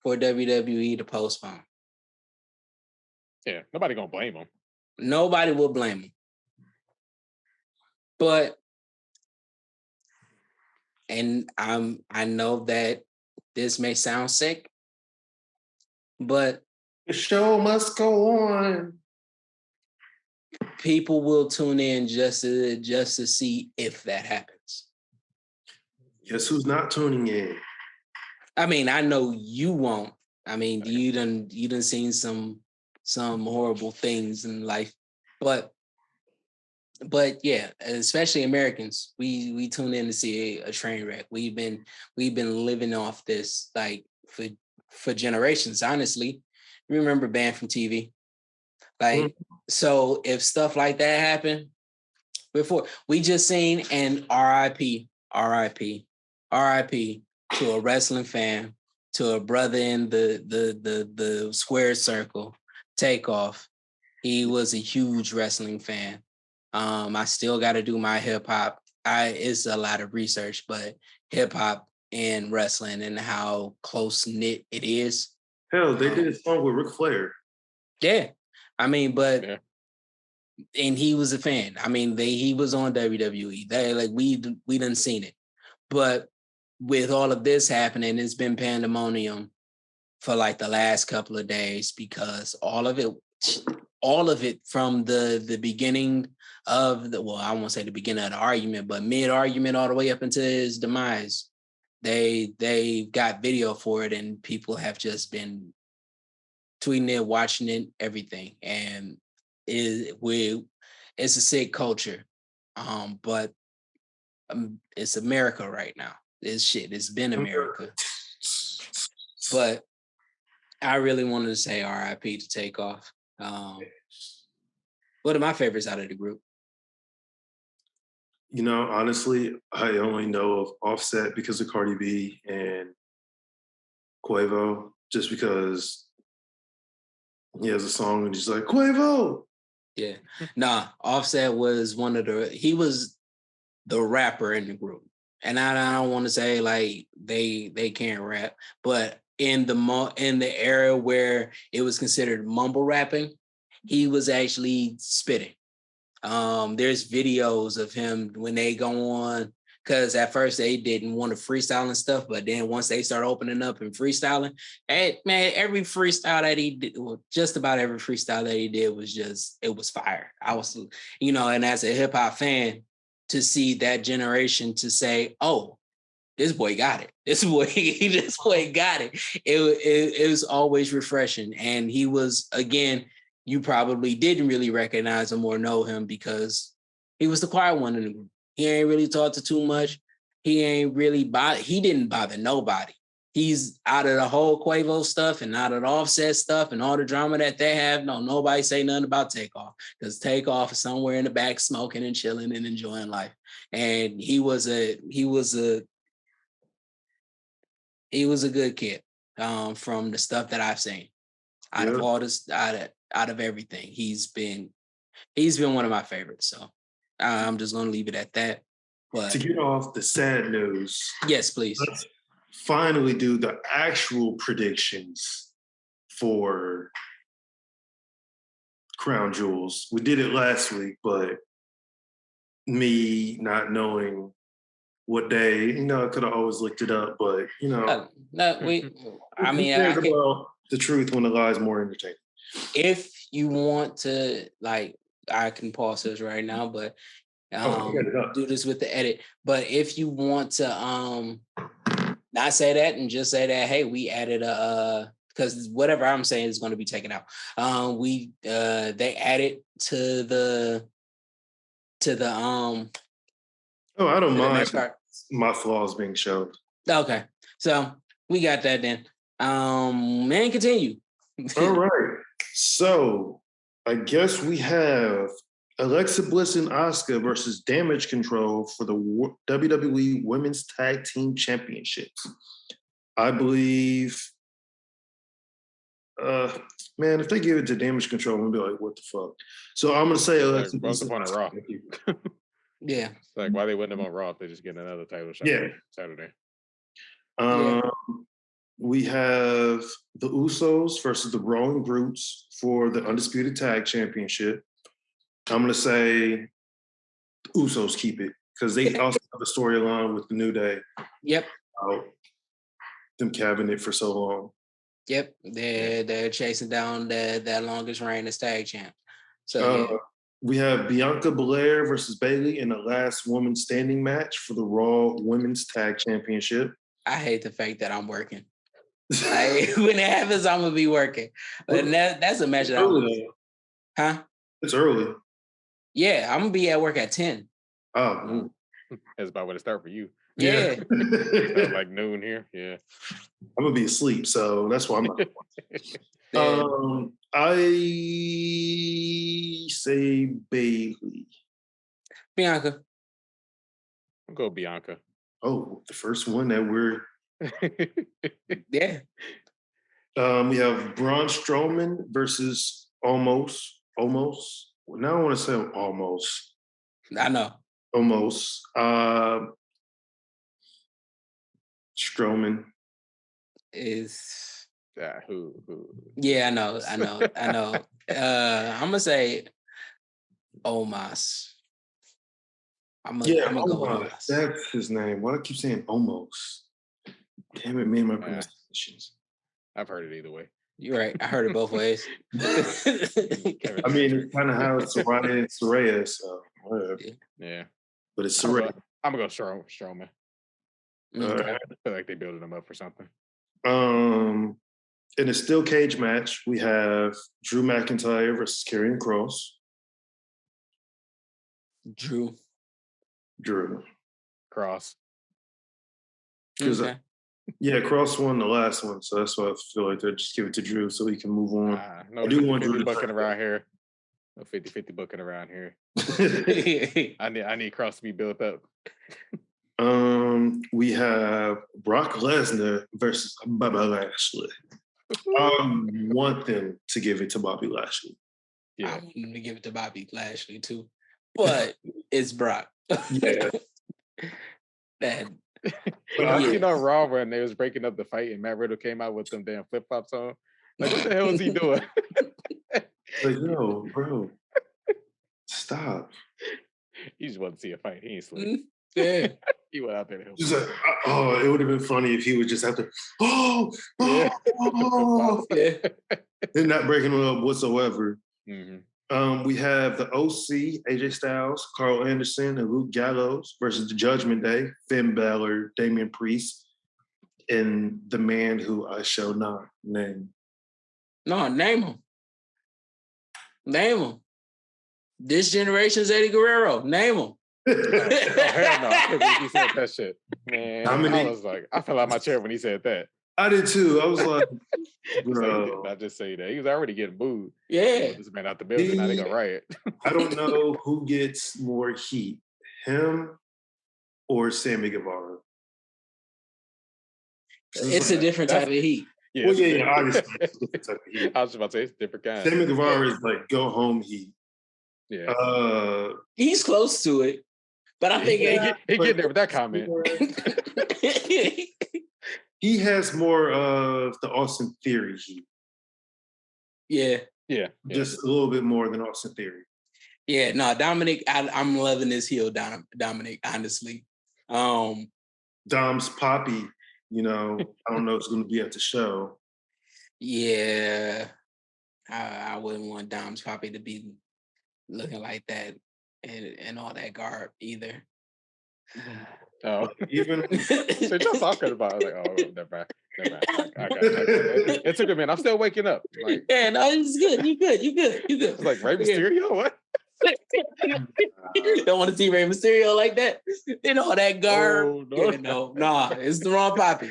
for WWE to postpone. Yeah, nobody gonna blame them. Nobody will blame them. But I know that this may sound sick, but the show must go on. People will tune in just to see if that happens. Guess who's not tuning in? I mean, I know you won't. I mean, you done seen some horrible things in life, but yeah, especially Americans, we tune in to see a train wreck. We've been living off this like for generations. Honestly, remember banned from TV. Like, so if stuff like that happened before, we just seen an RIP to a wrestling fan, to a brother in the square circle, Takeoff. He was a huge wrestling fan. I still got to do my hip hop. It's a lot of research, but hip hop and wrestling and how close knit it is. Hell, they did a song with Ric Flair. Yeah, I mean, but and he was a fan. I mean, he was on WWE. They like we done seen it, but with all of this happening, it's been pandemonium for like the last couple of days because all of it from the beginning of I won't say the beginning of the argument, but mid argument all the way up until his demise, they got video for it, and people have just been tweeting it, watching it, everything, and it's a sick culture, but it's America right now. It's been America, but I really wanted to say RIP to Takeoff. One of my favorites out of the group. You know, honestly, I only know of Offset because of Cardi B and Quavo, just because he has a song and he's like, Quavo! Yeah. Nah, Offset was he was the rapper in the group. And I don't want to say like they can't rap, but in the era where it was considered mumble rapping, he was actually spitting. There's videos of him when they go on, because at first they didn't want to freestyle and stuff, but then once they start opening up and freestyling, every freestyle that he did, well, just about every freestyle that he did it was fire. I was, and as a hip hop fan, to see that generation to say, oh, this boy got it. This boy got it. It was always refreshing. And he was, again, you probably didn't really recognize him or know him because he was the quiet one in the group. He ain't really talked to too much. He didn't bother nobody. He's out of the whole Quavo stuff and out of the Offset stuff and all the drama that they have. No, nobody say nothing about Takeoff, because Takeoff is somewhere in the back smoking and chilling and enjoying life. And he was a good kid, from the stuff that I've seen. Out of all this, out of everything, he's been one of my favorites. So I'm just gonna leave it at that. But to get off the sad news, yes, please. Let's finally do the actual predictions for Crown Jewels. We did it last week, but me not knowing what day, I could have always looked it up, but no, I mean, about the truth when the lie is more entertaining. If you want to, like, I can pause this right now, but do this with the edit. But if you want to not say that and just say that, hey, we added because whatever I'm saying is going to be taken out. They added to the I don't mind my flaws being shown. Okay, so we got that then. Man, continue. All right. So I guess we have Alexa Bliss and Asuka versus Damage Control for the WWE Women's Tag Team Championships. I believe, man, if they give it to Damage Control, I'm gonna be like, what the fuck? So I'm gonna say Alexa Bliss. On a Raw. Yeah. It's like, why they win them on Raw if they just get another title shot Saturday? We have the Usos versus the Brawling Brutes for the Undisputed Tag Championship. I'm going to say Usos keep it because they also have a storyline with the New Day. Yep. Them cabinet for so long. Yep. They're chasing down that longest reign as tag champ. So we have Bianca Belair versus Bayley in the last woman standing match for the Raw Women's Tag Championship. I hate the fact that I'm working. When it happens, I'm gonna be working. And that's a match that It's early. Yeah, I'm gonna be at work at 10. Oh, that's about when it start for you. Yeah. Like noon here. Yeah. I'm gonna be asleep, so that's why I'm not. I say Bayley. Bianca. I'll go Bianca. Oh, the first one that we're yeah. We have Braun Strowman versus almost. Now I want to say almost. I know. Almost. Strowman is. Who? Yeah, I know. I'm gonna say Omos. I'm gonna go Omos. That's his name. Why do I keep saying almost? Damn it, me and my pronunciations. I've heard it either way. You're right. I heard it both ways. I mean, it's kind of how it's Saraya, so whatever. Yeah. But it's Saraya. I'm gonna go Strowman. I feel like they're building them up for something. In a steel cage match, we have Drew McIntyre versus Karrion Kross. Drew. Cross. Okay. Kross won the last one, so that's why I feel like they'll just give it to Drew so he can move on. No 50-50 booking around here. No 50-50 booking around here. I need Cross to be built up. We have Brock Lesnar versus Bobby Lashley. I want them to give it to Bobby Lashley. Yeah. I want them to give it to Bobby Lashley too. But it's Brock. Yeah. I seen on Raw when they was breaking up the fight and Matt Riddle came out with them damn flip flops on. Like, what the hell is he doing? Like, yo, bro, stop. He just wanted to see a fight. He ain't slick. Yeah. He went out there to help. It would have been funny if he would just have to, They're not breaking him up whatsoever. Mm-hmm. We have the OC, AJ Styles, Carl Anderson, and Luke Gallows versus the Judgment Day, Finn Balor, Damian Priest, and the man who I shall not name. No, name him. Name him. This generation's Eddie Guerrero. Name him. Hell no. I couldn't believe he said that shit. Man, I was like, I fell out my chair when he said that. I did too. I was like, bro. Not just say that. He was already getting booed. Yeah. This man out the building. Now they gonna riot. I don't know who gets more heat, him or Sammy Guevara. It's a different type of heat. Yeah, obviously it's a different type of heat. I was just about to say it's different kind. Sammy Guevara is like go home heat. Yeah. He's close to it. But I think he get there with that comment. He has more of the Austin Theory heat. Yeah. Just a little bit more than Austin Theory. Yeah, no, Dominic, I'm loving this heel, Dominic, honestly. Dom's Poppy, I don't know if it's going to be at the show. Yeah. I wouldn't want Dom's Poppy to be looking like that and all that garb either. Oh, even so you're talking about like, never mind. I got it. It took a minute. I'm still waking up. Like, yeah, no, it's good. You good. It's like Rey Mysterio. What? Don't want to see Rey Mysterio like that. All that garb. Oh, no. Yeah, it's the wrong Poppy.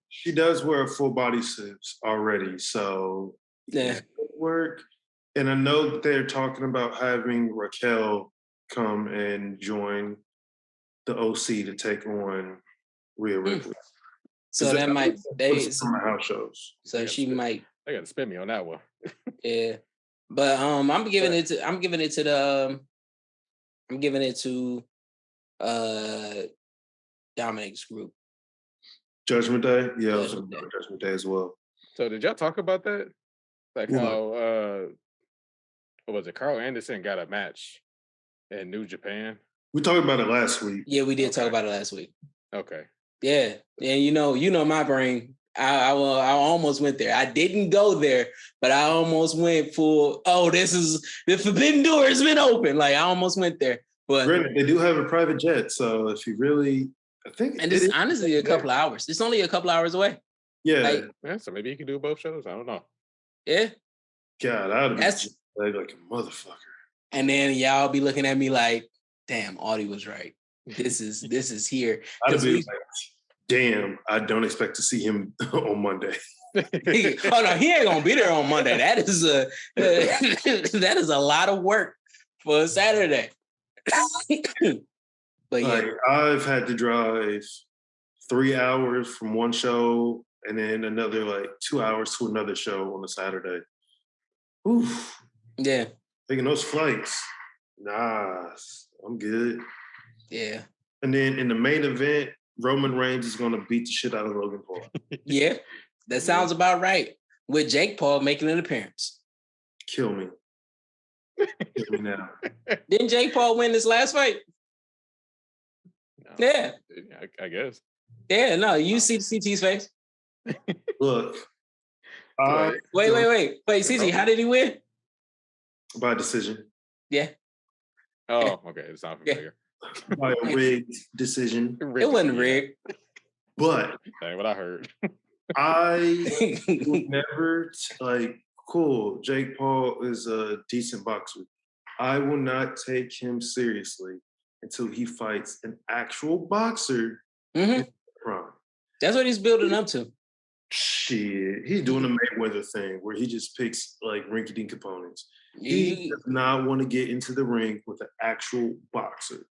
She does wear a full body suit already, so yeah, work. And I know that they're talking about having Raquel come and join the OC to take on Rhea Ripley. So that might from my house shows. So she might. They got to spin me on that one. Yeah, but I'm giving it to I'm giving it to Dominic's group. Judgment Day? Yeah, I was Judgment going Day. Judgment Day as well. So did y'all talk about that? Like What? how what was it? Carl Anderson got a match in New Japan. We talked about it last week. Yeah, we did talk Okay. about it last week. Okay. Yeah, and you know my brain. I almost went there. I didn't go there, but I almost went for. Oh, the forbidden door has been open. Like I almost went there, but Granted, they do have a private jet, so if you really, I think, and it's honestly a couple of hours. It's only a couple hours away. Yeah, Like, yeah. So maybe you can do both shows. I don't know. Yeah, God, I'd be That's- like a motherfucker. and then y'all be looking at me like, "Damn, Audie was right. This is here." I'd be like, damn, I don't expect to see him on Monday. Oh no, he ain't gonna be there on Monday. That is that is a lot of work for a Saturday. But yeah, Like, I've had to drive 3 hours from one show and then another like 2 hours to another show on a Saturday. Oof. yeah, Taking those flights. Nah, I'm good. yeah, And then in the main event, Roman Reigns is gonna beat the shit out of Logan Paul. yeah. That sounds about right. With Jake Paul making an appearance. Kill me. Kill me now. Didn't Jake Paul win this last fight? No. Yeah. I guess. Yeah, no, you see CT's face. Look. Wait, CT, how did he win? By decision. Yeah. Oh, okay. It's not familiar. By a rigged decision. It wasn't rigged. But that's what I heard. I would never cool. Jake Paul is a decent boxer. I will not take him seriously until he fights an actual boxer. Mm-hmm. That's what he's building up to. Shit, he's doing the Mayweather thing where he just picks like rinky-dink opponents. He does not want to get into the ring with an actual boxer.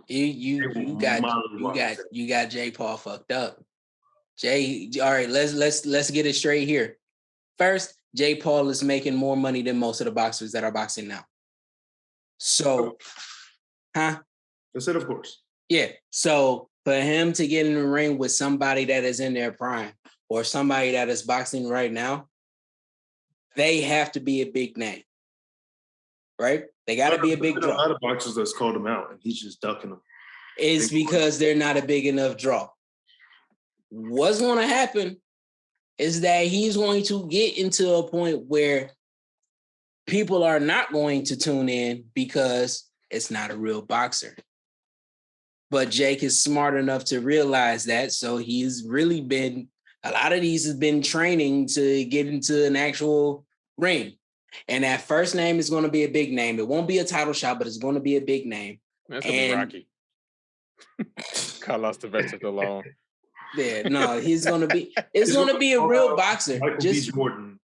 You got Jake Paul fucked up. All right, let's get it straight here. First, Jake Paul is making more money than most of the boxers that are boxing now. So, I said, of course. Yeah. So for him to get in the ring with somebody that is in their prime or somebody that is boxing right now, they have to be a big name. Right? They got to be a big draw. A lot of boxers that's called him out and he's just ducking them. It's because they're not a big enough draw. What's going to happen is that he's going to get into a point where people are not going to tune in because it's not a real boxer. But Jake is smart enough to realize that. So he's really been, a lot of these has been training to get into an actual ring. And that first name is going to be a big name. It won't be a title shot, but it's going to be a big name. That's going to be Rocky. Carlos Tavares alone. Yeah, no, he's going to be, it's going to be a real boxer. Michael B. Jordan.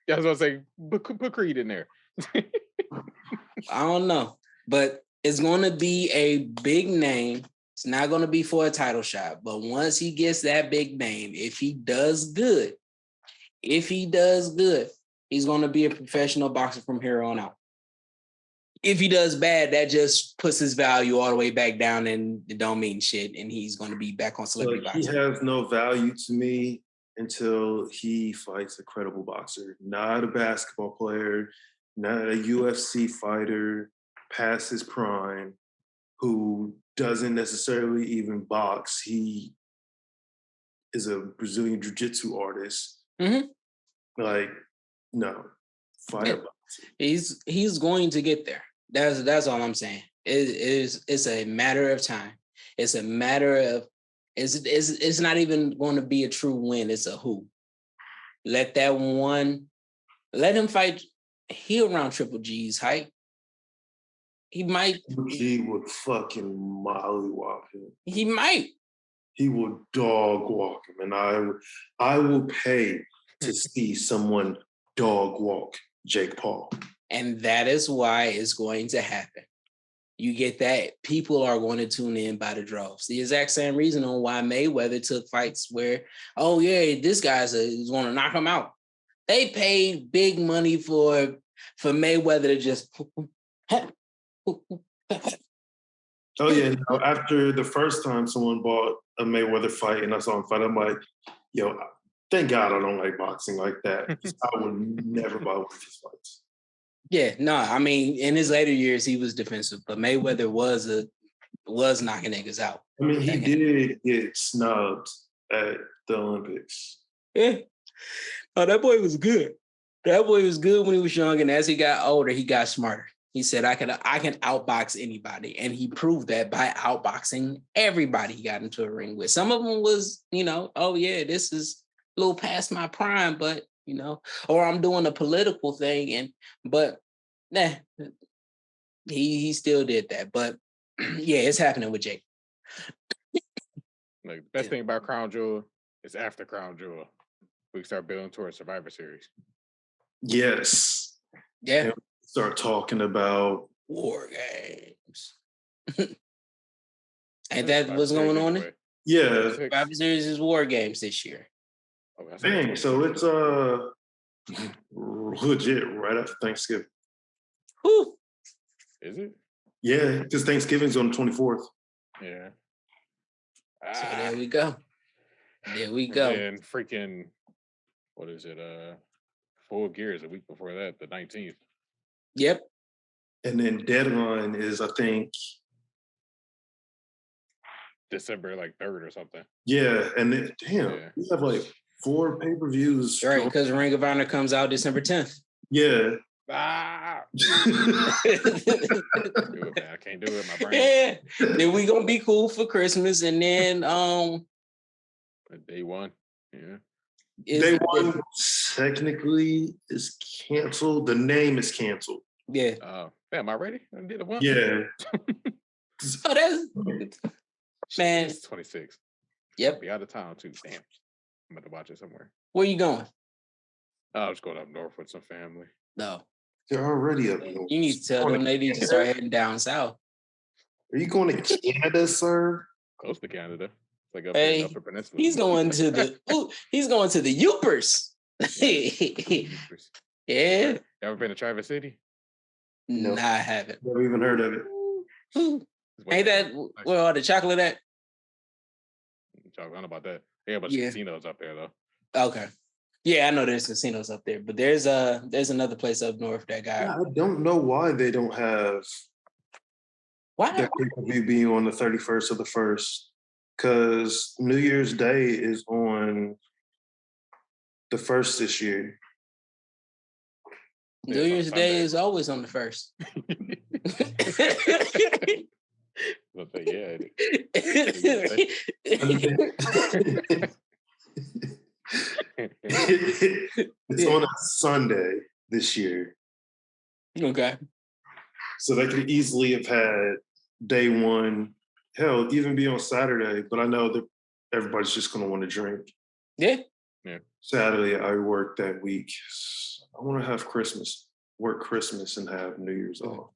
Yeah, I was going to say, put Creed in there. I don't know, but it's going to be a big name. It's not going to be for a title shot, but once he gets that big name, if he does good, he's going to be a professional boxer from here on out. If he does bad, that just puts his value all the way back down and it don't mean shit, and he's going to be back on celebrity boxing. He has no value to me until he fights a credible boxer, not a basketball player, not a UFC fighter past his prime, who doesn't necessarily even box. He is a Brazilian jiu-jitsu artist. Mm-hmm. Like, no, fight a boxer. He's going to get there. That's all I'm saying. It's a matter of time. It's a matter of it's not even going to be a true win. It's a who. Let him fight. He around Triple G's height. He might. He would fucking mollywop him. He might. He will dog walk him, and I will pay to see someone dog walk Jake Paul. And that is why it's going to happen. You get that. People are going to tune in by the droves. The exact same reason on why Mayweather took fights where, oh yeah, this guy's going to knock him out. They paid big money for Mayweather to just Oh yeah, no, after the first time someone bought a Mayweather fight and I saw him fight, I'm like, yo, thank God I don't like boxing like that. I would never buy one of his fights. Yeah, no, I mean, in his later years, he was defensive, but Mayweather was knocking niggas out. I mean, he did get snubbed at the Olympics. Yeah. Oh, that boy was good. That boy was good when he was young, and as he got older, he got smarter. He said, I can outbox anybody. And he proved that by outboxing everybody he got into a ring with. Some of them was, oh yeah, this is a little past my prime, but or I'm doing a political thing, but he still did that. But yeah, it's happening with Jake. Like the best thing about Crown Jewel is after Crown Jewel, we start building towards Survivor Series. Yes. Yeah. And start talking about war games. Ain't that what's going on? Anyway. Yeah. Survivor Series is war games this year. Oh, dang, so it's legit right after Thanksgiving. Whew. Is it? Yeah, because Thanksgiving's on the 24th. Yeah. So there we go. There we go. And freaking, what is it? Full Gear is a week before that, the 19th. Yep. And then Deadline is, I think, December like 3rd or something. Yeah, and then, we have like 4 pay-per-views. Right, because Ring of Honor comes out December 10th. Yeah. I can't do it. My brain. Yeah. Then we gonna be cool for Christmas, and then day one. Yeah. Day one technically is canceled. The name is canceled. Yeah. Am I ready? I did it once. Yeah. Oh, that's man. It's 26. Yep. I'll be out of town too. Damn. I'm about to watch it somewhere. Where you going? I was going up north with some family. No. They're already up north. You need to tell them they need to start heading down south. Are you going to Canada, sir? Close to Canada. It's like up hey, in the Upper Peninsula. He's going to the Upers. Yeah. You ever been to Traverse City? No, I haven't. Never even heard of it. Ain't that where all the chocolate at? I don't know about that. Yeah, but casinos up there though. Okay. Yeah, I know there's casinos up there, but there's another place up north that got. I don't know why they don't have that pay-per-view being on the 31st of the 1st, because New Year's Day is on the 1st this year. New Year's Day is always on the 1st. It's on a Sunday this year. Okay. So they could easily have had day one, hell, even be on Saturday, but I know that everybody's just going to want to drink. Yeah. Saturday, I work that week. I want to have work Christmas and have New Year's off.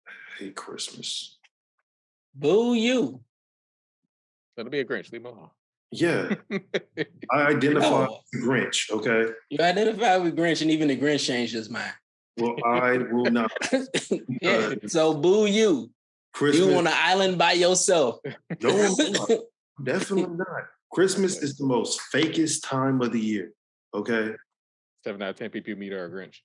I hate Christmas. Boo you. That'll be a Grinch. Leave me alone. Yeah. I identify with the Grinch, okay? You identify with Grinch, and even the Grinch changed his mind. Well, I will not. Yeah. So boo you. Christmas. You on an island by yourself. No, definitely not. Christmas is the most fakest time of the year, okay? 7 out of 10 people you meet are a Grinch.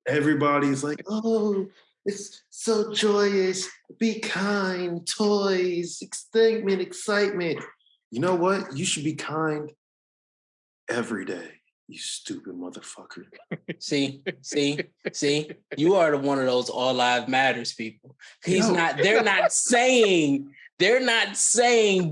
Everybody's like, oh, it's so joyous. Be kind, toys, excitement. You know what? You should be kind every day, you stupid motherfucker. See, you are one of those all lives matters people. They're not saying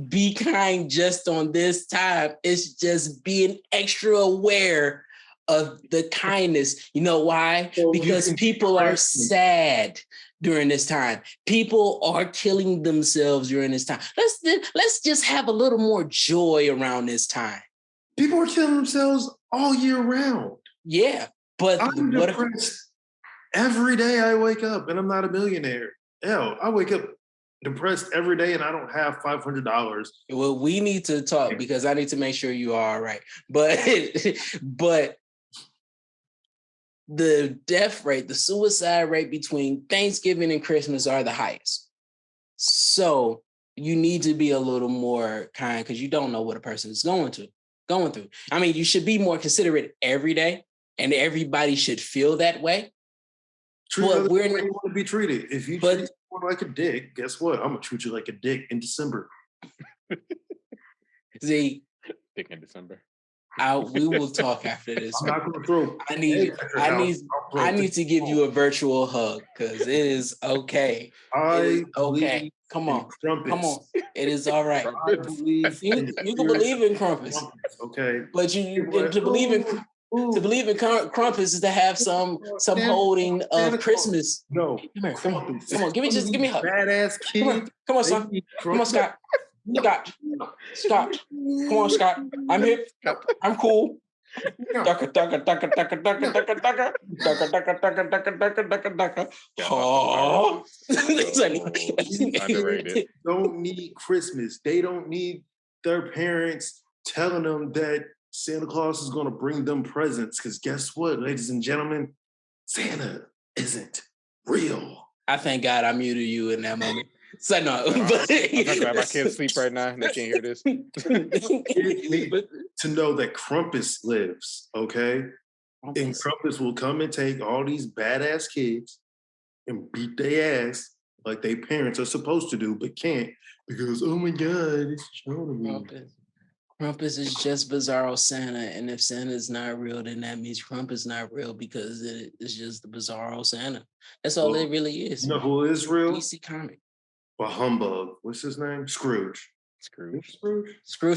be kind just on this time. It's just being extra aware of the kindness. You know why? Because people are sad during this time. People are killing themselves during this time. Let's just have a little more joy around this time. People are killing themselves all year round. Yeah, but I'm depressed every day I wake up, and I'm not a millionaire. Hell, I wake up depressed every day, and I don't have $500. Well, we need to talk because I need to make sure you are all right. But the death rate, the suicide rate between Thanksgiving and Christmas are the highest. So you need to be a little more kind because you don't know what a person is going through. I mean, you should be more considerate every day, and everybody should feel that way. Treat other people the way you want to be treated. If you treat someone like a dick, guess what? I'm gonna treat you like a dick in December. See, dick in December. We will talk after this. I'm not gonna throw. I need to give you a virtual hug because it is okay. Okay. Come on. It is all right. I believe you can believe in crumpets. Okay. But to believe in crumpets is to have some holding of Christmas. No. Come on. Give me a hug. Badass kid. Come on, son. Come on, Scott. Scott. Come on, Scott. I'm here. I'm cool. Underrated. Don't need Christmas. They don't need their parents telling them that Santa Claus is going to bring them presents. Because guess what, ladies and gentlemen? Santa isn't real. I thank God I muted you in that moment. So no, I'm talking about my kids sleep right now and they can't hear this. Kids need to know that Krampus lives, okay? And Krampus will come and take all these badass kids and beat their ass like their parents are supposed to do, but can't because, oh my God, it's showing me. Krampus is just Bizarro Santa, and if Santa's not real, then that means Krampus not real because it's just the Bizarro Santa. That's all it really is. You know who is real? DC comic. But humbug. What's his name? Scrooge. Scrooge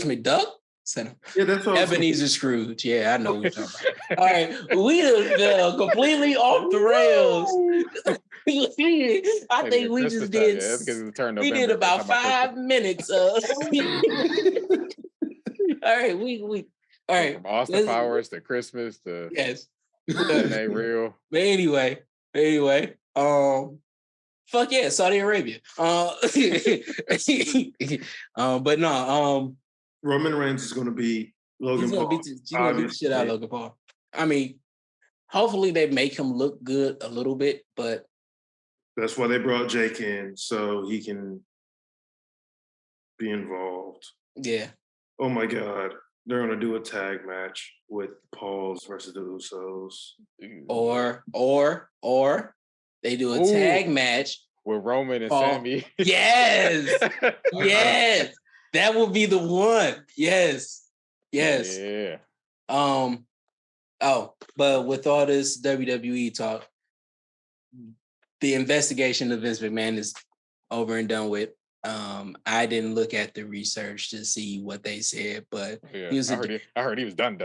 McDuck? Santa. Yeah, that's all. Ebenezer Scrooge. Yeah, I know what you're talking about. All right, we done fell completely off the rails. I think we just did. We did about 5 minutes. All right, we. All right. From Austin Powers to Christmas to yes, ain't real. But anyway, fuck yeah, Saudi Arabia. But no, Roman Reigns is going to be Logan Paul. He's going to beat the shit out of Logan Paul. I mean, hopefully they make him look good a little bit, but that's why they brought Jake in so he can be involved. Yeah. Oh my God. They're going to do a tag match with Pauls versus the Usos. Or they do a tag match with Roman and Sammy. Yes. Yes. That will be the one. Yes. Yeah. But with all this WWE talk, the investigation of Vince McMahon is over and done with. I didn't look at the research to see what they said, but I heard he was done.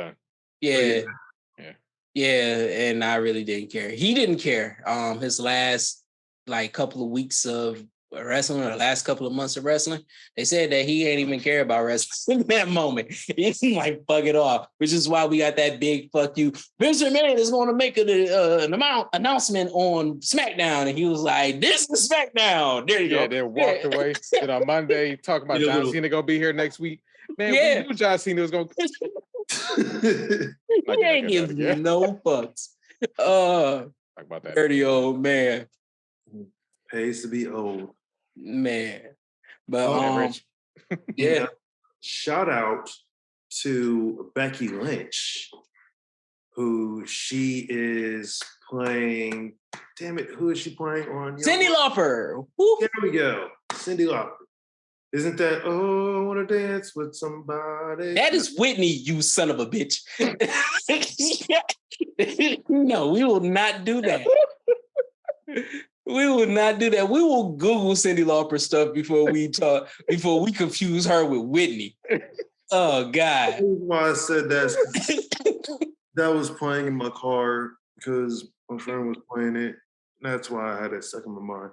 Yeah. And I really didn't care. He didn't care. His last couple of weeks of wrestling or the last couple of months of wrestling, they said that he ain't even care about wrestling in that moment. He's like, fuck it off, which is why we got that big fuck you. Vince McMahon is going to make an announcement on SmackDown. And he was like, this is SmackDown. There you go. Then walked away. Then on Monday, talking about John Cena going to be here next week. Man, we knew John Cena was going to... He ain't giving no fucks. Talk about that. Dirty old man. Pays to be old. Man. But yeah. Shout out to Becky Lynch, who she is playing. Damn it, who is she playing on? Cyndi Lauper. Woo. There we go. Cyndi Lauper. Isn't that, I want to dance with somebody? That is Whitney, you son of a bitch. No, we will not do that. We will not do that. We will Google Cyndi Lauper stuff before we confuse her with Whitney. Oh, God. The reason why I said that was playing in my car because my friend was playing it. That's why I had that stuck in my mind.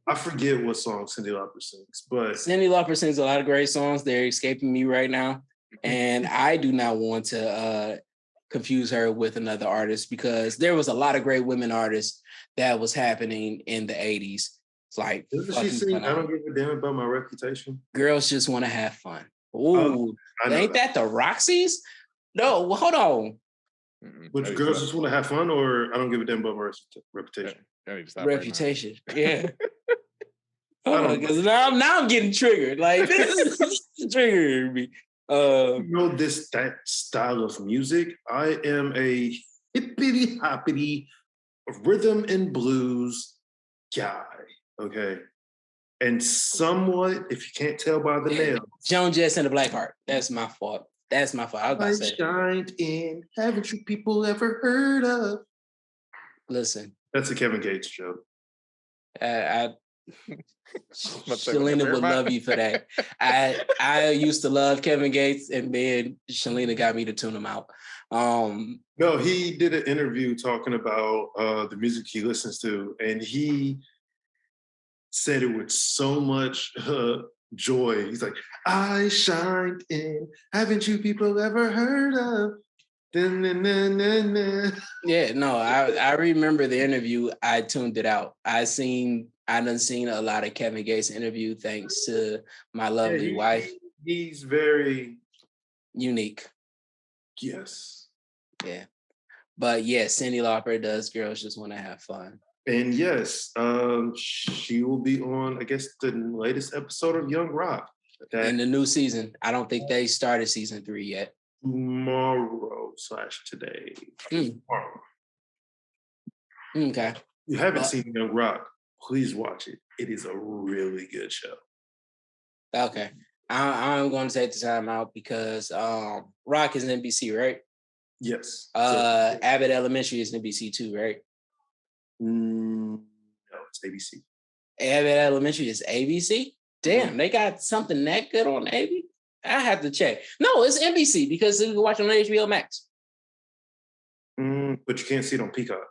I forget what song Cyndi Lauper sings, but Cyndi Lauper sings a lot of great songs. They're escaping me right now. And I do not want to confuse her with another artist because there was a lot of great women artists that was happening in the 80s. It's like, doesn't she sing I Don't Give a Damn About My Reputation? Girls Just Want to Have Fun. Ooh, ain't that the Roxy's? No, well, hold on. But Girls Just Want to Have Fun or I Don't Give a Damn About My Reputation? Reputation. Yeah. Because now I'm getting triggered. Like this is triggering me. That style of music. I am a hippity hoppity rhythm and blues guy. Okay. And somewhat, if you can't tell by the nails, Joan Jett and the Blackheart. That's my fault. I was about to say. Shined in. Haven't you people ever heard of? Listen. That's a Kevin Gates joke. Shalina would love you for that. I used to love Kevin Gates, and then Shalina got me to tune him out. No, he did an interview talking about the music he listens to, and he said it with so much joy. He's like, I shined in. Haven't you people ever heard of? Yeah, no, I remember the interview. I tuned it out. I done seen a lot of Kevin Gates interview thanks to my lovely wife. He's very unique. Yes. Yeah. But yeah, Cyndi Lauper does Girls Just Want to Have Fun. And yes, she will be on, I guess, the latest episode of Young Rock. In the new season. I don't think they started season 3 yet. Tomorrow/today. Tomorrow. Okay. You haven't seen Young Rock, please watch it. It is a really good show. Okay. I'm going to take the time out because Rock is NBC, right? Yes. Abbott Elementary is NBC too, right? No, it's ABC. Abbott Elementary is ABC? Damn, they got something that good on ABC? I have to check. No, it's NBC because you can watch it on HBO Max. But you can't see it on Peacock.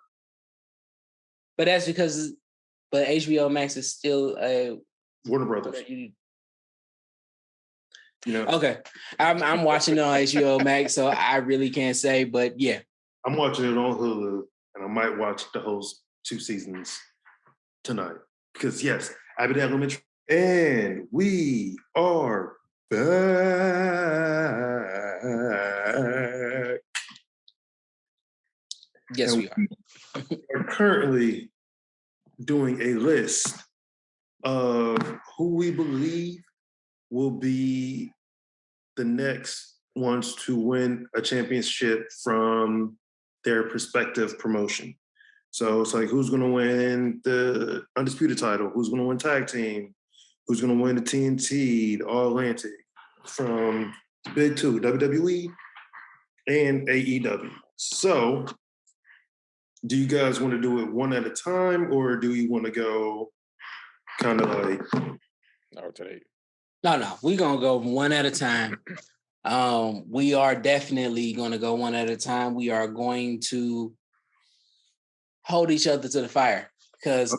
But that's because, HBO Max is still Warner Brothers. Okay, I'm watching it on HBO Max, so I really can't say. But yeah, I'm watching it on Hulu, and I might watch the whole 2 seasons tonight because yes, Abbott Elementary, and we are back. Yes, and we are currently doing a list of who we believe will be the next ones to win a championship from their respective promotion. So it's like, who's going to win the Undisputed title? Who's going to win tag team? Who's going to win the TNT, the All Atlantic from the big two, WWE and AEW. So do you guys want to do it one at a time, or do you want to go kind of like alternate? No, we're gonna go one at a time. We are definitely gonna go one at a time. We are going to hold each other to the fire because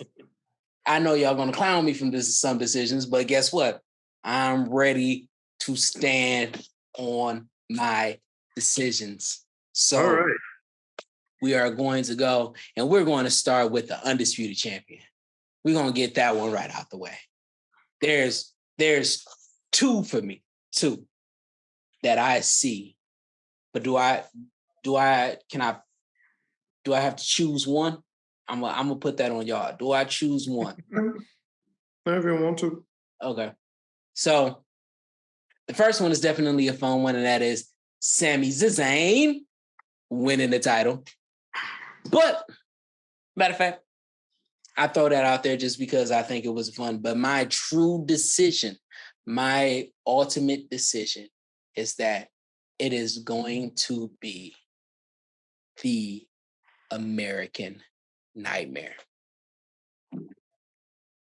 I know y'all gonna clown me from some decisions, but guess what? I'm ready to stand on my decisions. So all right. We are going to go, and we're going to start with the undisputed champion. We're going to get that one right out the way. There's 2 for me, 2 that I see. But do I have to choose one? I'm gonna put that on y'all. Do I choose one? Whatever you want to. Okay. So the first one is definitely a fun one, and that is Sami Zayn winning the title. But, matter of fact, I throw that out there just because I think it was fun. But my true decision, my ultimate decision is that it is going to be the American Nightmare.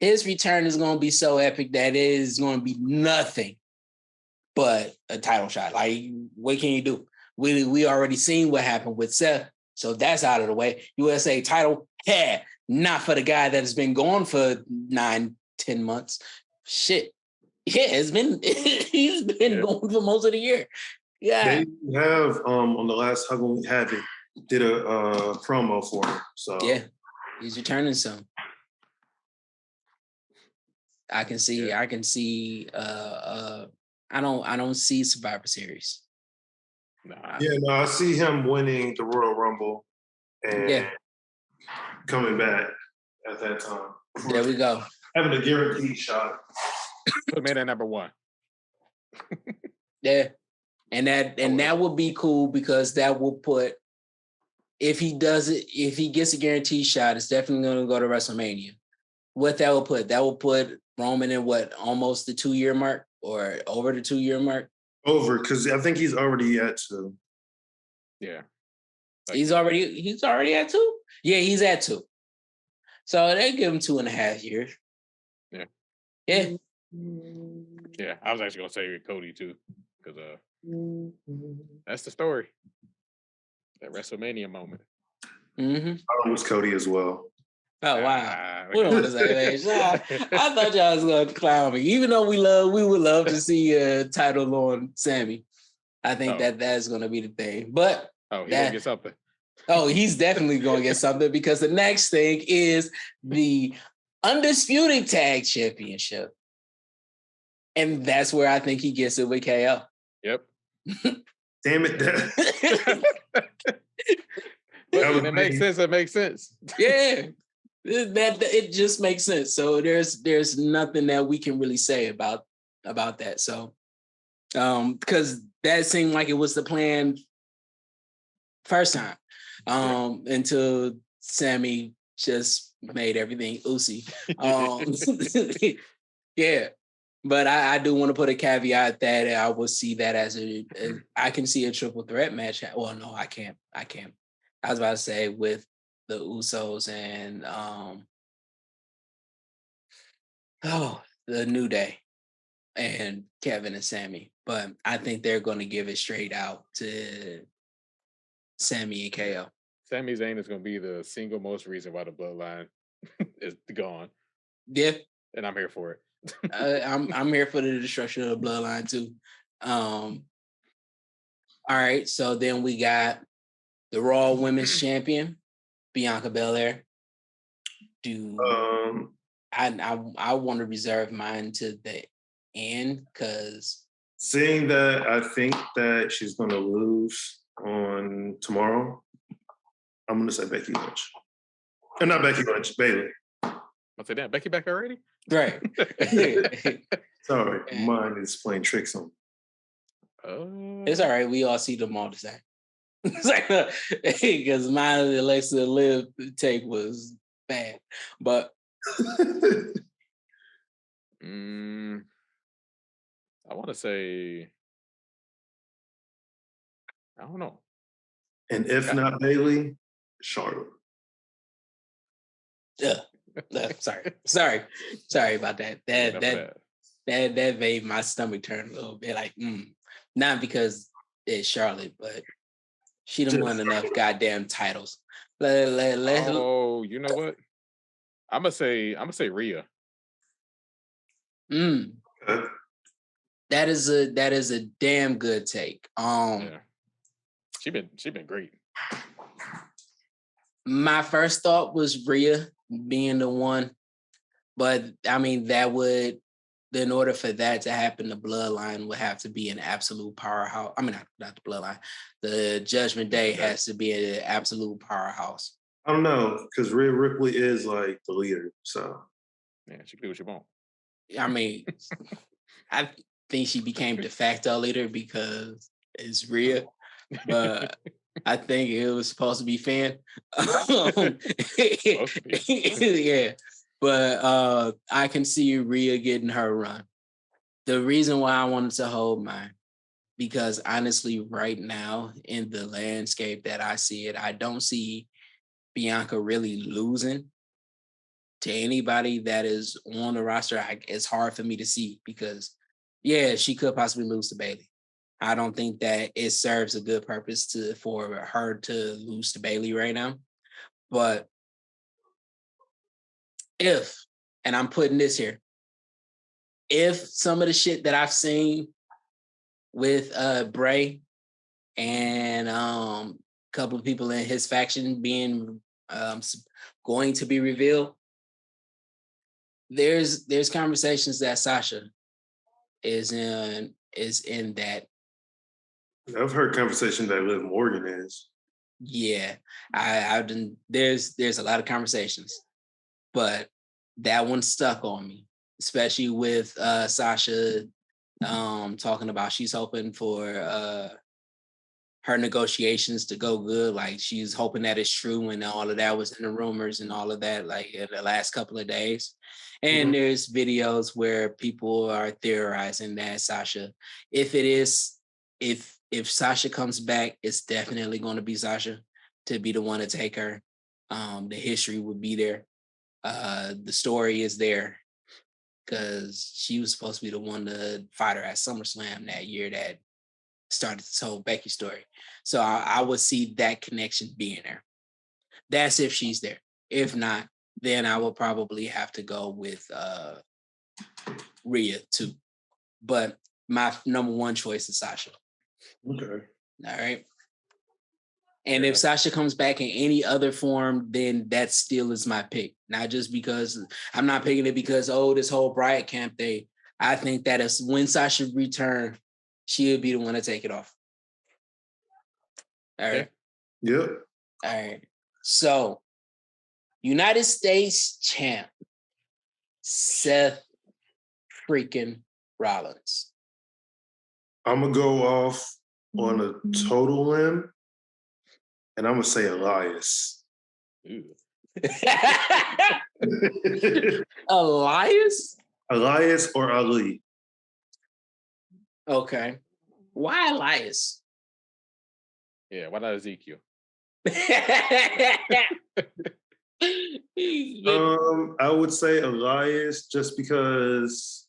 His return is going to be so epic that it is going to be nothing but a title shot. Like, what can you do? We already seen what happened with Seth. So that's out of the way. USA title, not for the guy that has been gone for 9-10 months. Shit. Yeah, he's been gone for most of the year. Yeah. They have on the last Huggle We Have It, did a promo for him. So yeah, he's returning soon. I can see I don't see Survivor Series. I see him winning the Royal Rumble and coming back at that time. There we go. Having a guaranteed shot. Put him in at number 1. Yeah. And that would be cool because that will put, if he gets a guaranteed shot, it's definitely going to go to WrestleMania. What that will put Roman in what, almost the 2-year mark or over the 2-year mark? Over, because I think he's already at 2. Yeah. He's already at 2? Yeah, he's at 2. So they give him 2.5 years. Yeah. Yeah. Yeah, I was actually gonna say Cody too, because that's the story. That WrestleMania moment. Mm-hmm. I was Cody as well. Oh wow, we're on the same page. I thought y'all was gonna clown me, even though we would love to see a title on Sammy. I think that's gonna be the thing. But he's gonna get something. Oh, he's definitely gonna get something because the next thing is the Undisputed Tag Championship. And that's where I think he gets it with KO. Yep. Damn it. It makes sense. It makes sense. Yeah. It just makes sense. So there's nothing that we can really say about that. So because that seemed like it was the plan first time. Until Sammy just made everything Ucey. Yeah. But I do want to put a caveat that I will see that as I can see a triple threat match. Well, no, I can't. I was about to say with the Usos and the New Day and Kevin and Sammy. But I think they're going to give it straight out to Sammy and KO. Sami Zayn is going to be the single most reason why the bloodline is gone. Yeah. And I'm here for it. I'm here for the destruction of the bloodline too. All right, so then we got the Raw Women's Champion, Bianca Belair. I want to reserve mine to the end because seeing that I think that she's going to lose on tomorrow, I'm going to say Becky Lynch. And not Becky Lynch, Bayley. I'll say that. Becky back already? Right. Sorry, mine is playing tricks on me. It's all right. We all see them all the same. It's like, because mine, the Alexa Liv take was bad. But I want to say, I don't know. And if not Bayley, Charlotte. Sorry about that. That made my stomach turn a little bit. Like, not because it's Charlotte, but she done won enough goddamn titles. Oh, you know what? I'm gonna say Rhea. That is a damn good take. Yeah. She been great. My first thought was Rhea being the one, but I mean that would, in order for that to happen, the bloodline would have to be an absolute powerhouse. I mean, not the bloodline. The Judgment Day has to be an absolute powerhouse. I don't know, because Rhea Ripley is like the leader, so yeah, she can do what she wants. I mean, I think she became de facto leader because it's Rhea, but I think it was supposed to be Finn. Yeah, but I can see Rhea getting her run. The reason why I wanted to hold mine, because honestly, right now in the landscape that I see it, I don't see Bianca really losing to anybody that is on the roster. It's hard for me to see because, yeah, she could possibly lose to Bayley. I don't think that it serves a good purpose for her to lose to Bayley right now. But if, and I'm putting this here, if some of the shit that I've seen with Bray and a couple of people in his faction being going to be revealed, there's conversations that Sasha is in that. I've heard conversation that Liv Morgan is. Yeah, I've done. There's a lot of conversations, but that one stuck on me, especially with Sasha talking about she's hoping for her negotiations to go good. Like she's hoping that it's true, and all of that was in the rumors and all of that, like in the last couple of days. And there's videos where people are theorizing that Sasha, if Sasha comes back, it's definitely going to be Sasha to be the one to take her. The history would be there. The story is there because she was supposed to be the one to fight her at SummerSlam that year that started this whole Becky story. So I would see that connection being there. That's if she's there. If not, then I will probably have to go with Rhea too. But my number one choice is Sasha. Okay. All right. And if Sasha comes back in any other form, then that still is my pick. Not just because I'm not picking it because, this whole Riot Camp thing. I think that is when Sasha return, she would be the one to take it off. All right. Yep. All right. So, United States champ, Seth freaking Rollins. I'm going to go off on a total limb, and I'm going to say Elias. Elias? Elias or Ali. Okay. Why Elias? Yeah, why not Ezekiel? I would say Elias just because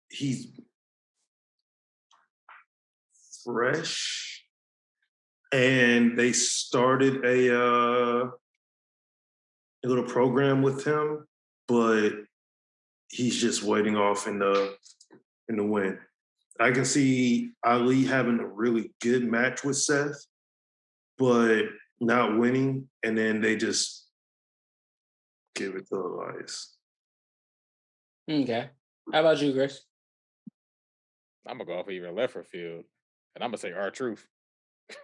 he's fresh, and they started a little program with him, but he's just waiting off in the win. I can see Ali having a really good match with Seth, but not winning, and then they just give it to Elias. Okay. How about you, Chris? I'm gonna go off even left field, and I'm gonna say R-Truth.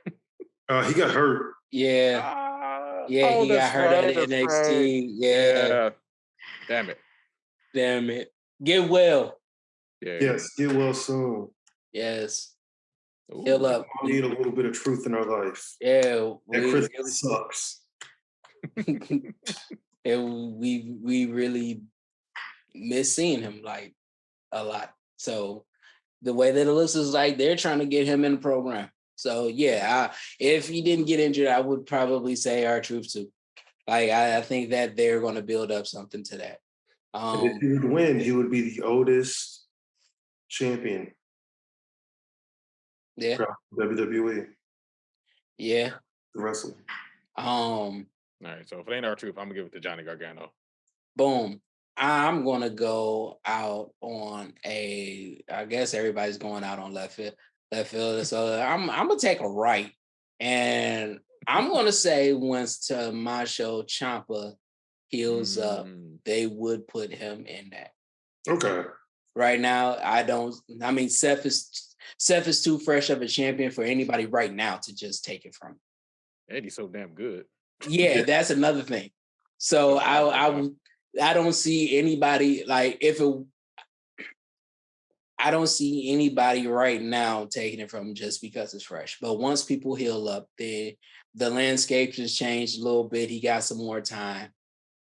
He got hurt. Yeah. He got hurt at NXT. Yeah. Damn it. Get well. Yeah. Yes, get well soon. Yes. Ooh. Heal up. We need a little bit of truth in our life. Yeah. And Chris sucks. And we really miss seeing him like a lot. So the way that it looks is like they're trying to get him in the program. So yeah, if he didn't get injured, I would probably say R-Truth too. Like I think that they're going to build up something to that. If he would win, he would be the oldest champion. Yeah. WWE. Yeah. The wrestling. All right, so if it ain't R-Truth, I'm gonna give it to Johnny Gargano. Boom. I'm gonna go out on I guess everybody's going out on left field. So I'm gonna take a right, and I'm gonna say once Tommaso Ciampa heals up, they would put him in that. Okay. Right now, Seth is too fresh of a champion for anybody right now to just take it from him. And he's so damn good. Yeah, that's another thing. So I don't see anybody I don't see anybody right now taking it from him just because it's fresh. But once people heal up, the landscape has changed a little bit. He got some more time,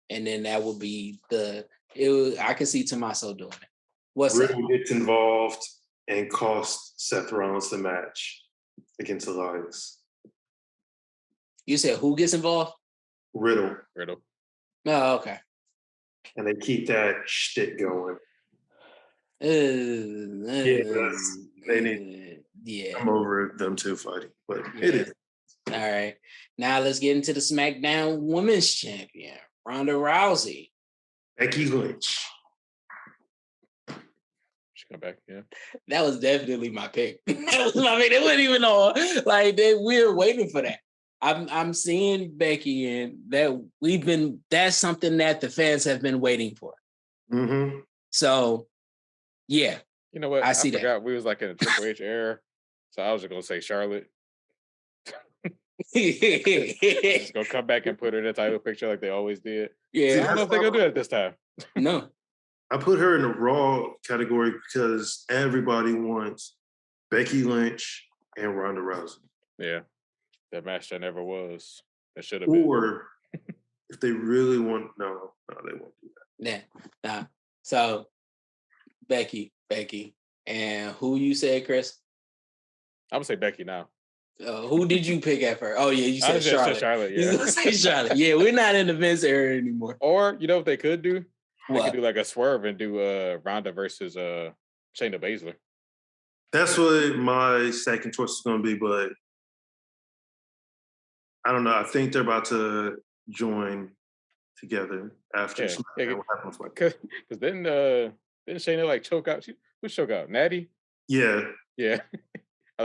and then that would be I can see Tommaso doing it. What's that? Riddle gets involved and cost Seth Rollins the match against Elias. You said who gets involved? Riddle. Oh, okay. And they keep that shtick going. They need. I'm over them two fighting, but it is. All right. Now let's get into the SmackDown Women's Champion, Ronda Rousey. Becky Lynch. She come back, yeah. That was definitely my pick. That was my pick. They weren't even on. We were waiting for that. I'm seeing Becky, and that's something that the fans have been waiting for. Mm-hmm. So, yeah. You know what? I forgot we was like in a Triple H era, so I was just gonna say Charlotte. Just gonna come back and put her in the title picture like they always did. Yeah, I don't know if they're gonna do that this time. No. I put her in the Raw category because everybody wants Becky Lynch and Ronda Rousey. Yeah, that match that never was. That should have been. Or if they really want, no, they won't do that. Yeah, nah. So Becky, and who you said, Chris? I'm gonna say Becky now. Who did you pick at first? Oh yeah, you said Charlotte. Charlotte. Yeah, you gonna say Charlotte. Yeah, we're not in the Vince era anymore. Or you know what they could do? What? They could do like a swerve and do Ronda versus Shayna Baszler. That's what my second choice is going to be, but I don't know. I think they're about to join together after SmackDown. What happens like? Because then Shayna like choke out. Who choke out? Natty? Yeah. I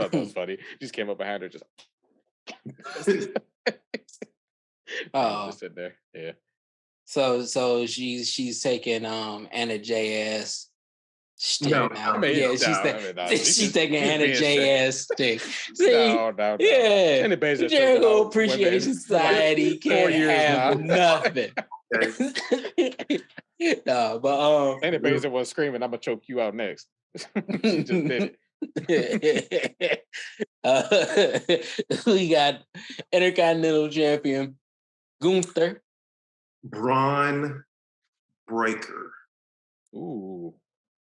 thought that was funny. Just came up behind her, just just sit there. Yeah. So she's taking Anna JS. She's taking Anna JS stick. No. Yeah. And the Jericho Appreciation Society can't have nothing. No, but Shayna Baszler was screaming, "I'm gonna choke you out next." She just did it. We got Intercontinental Champion Gunther. Braun Breaker. Ooh.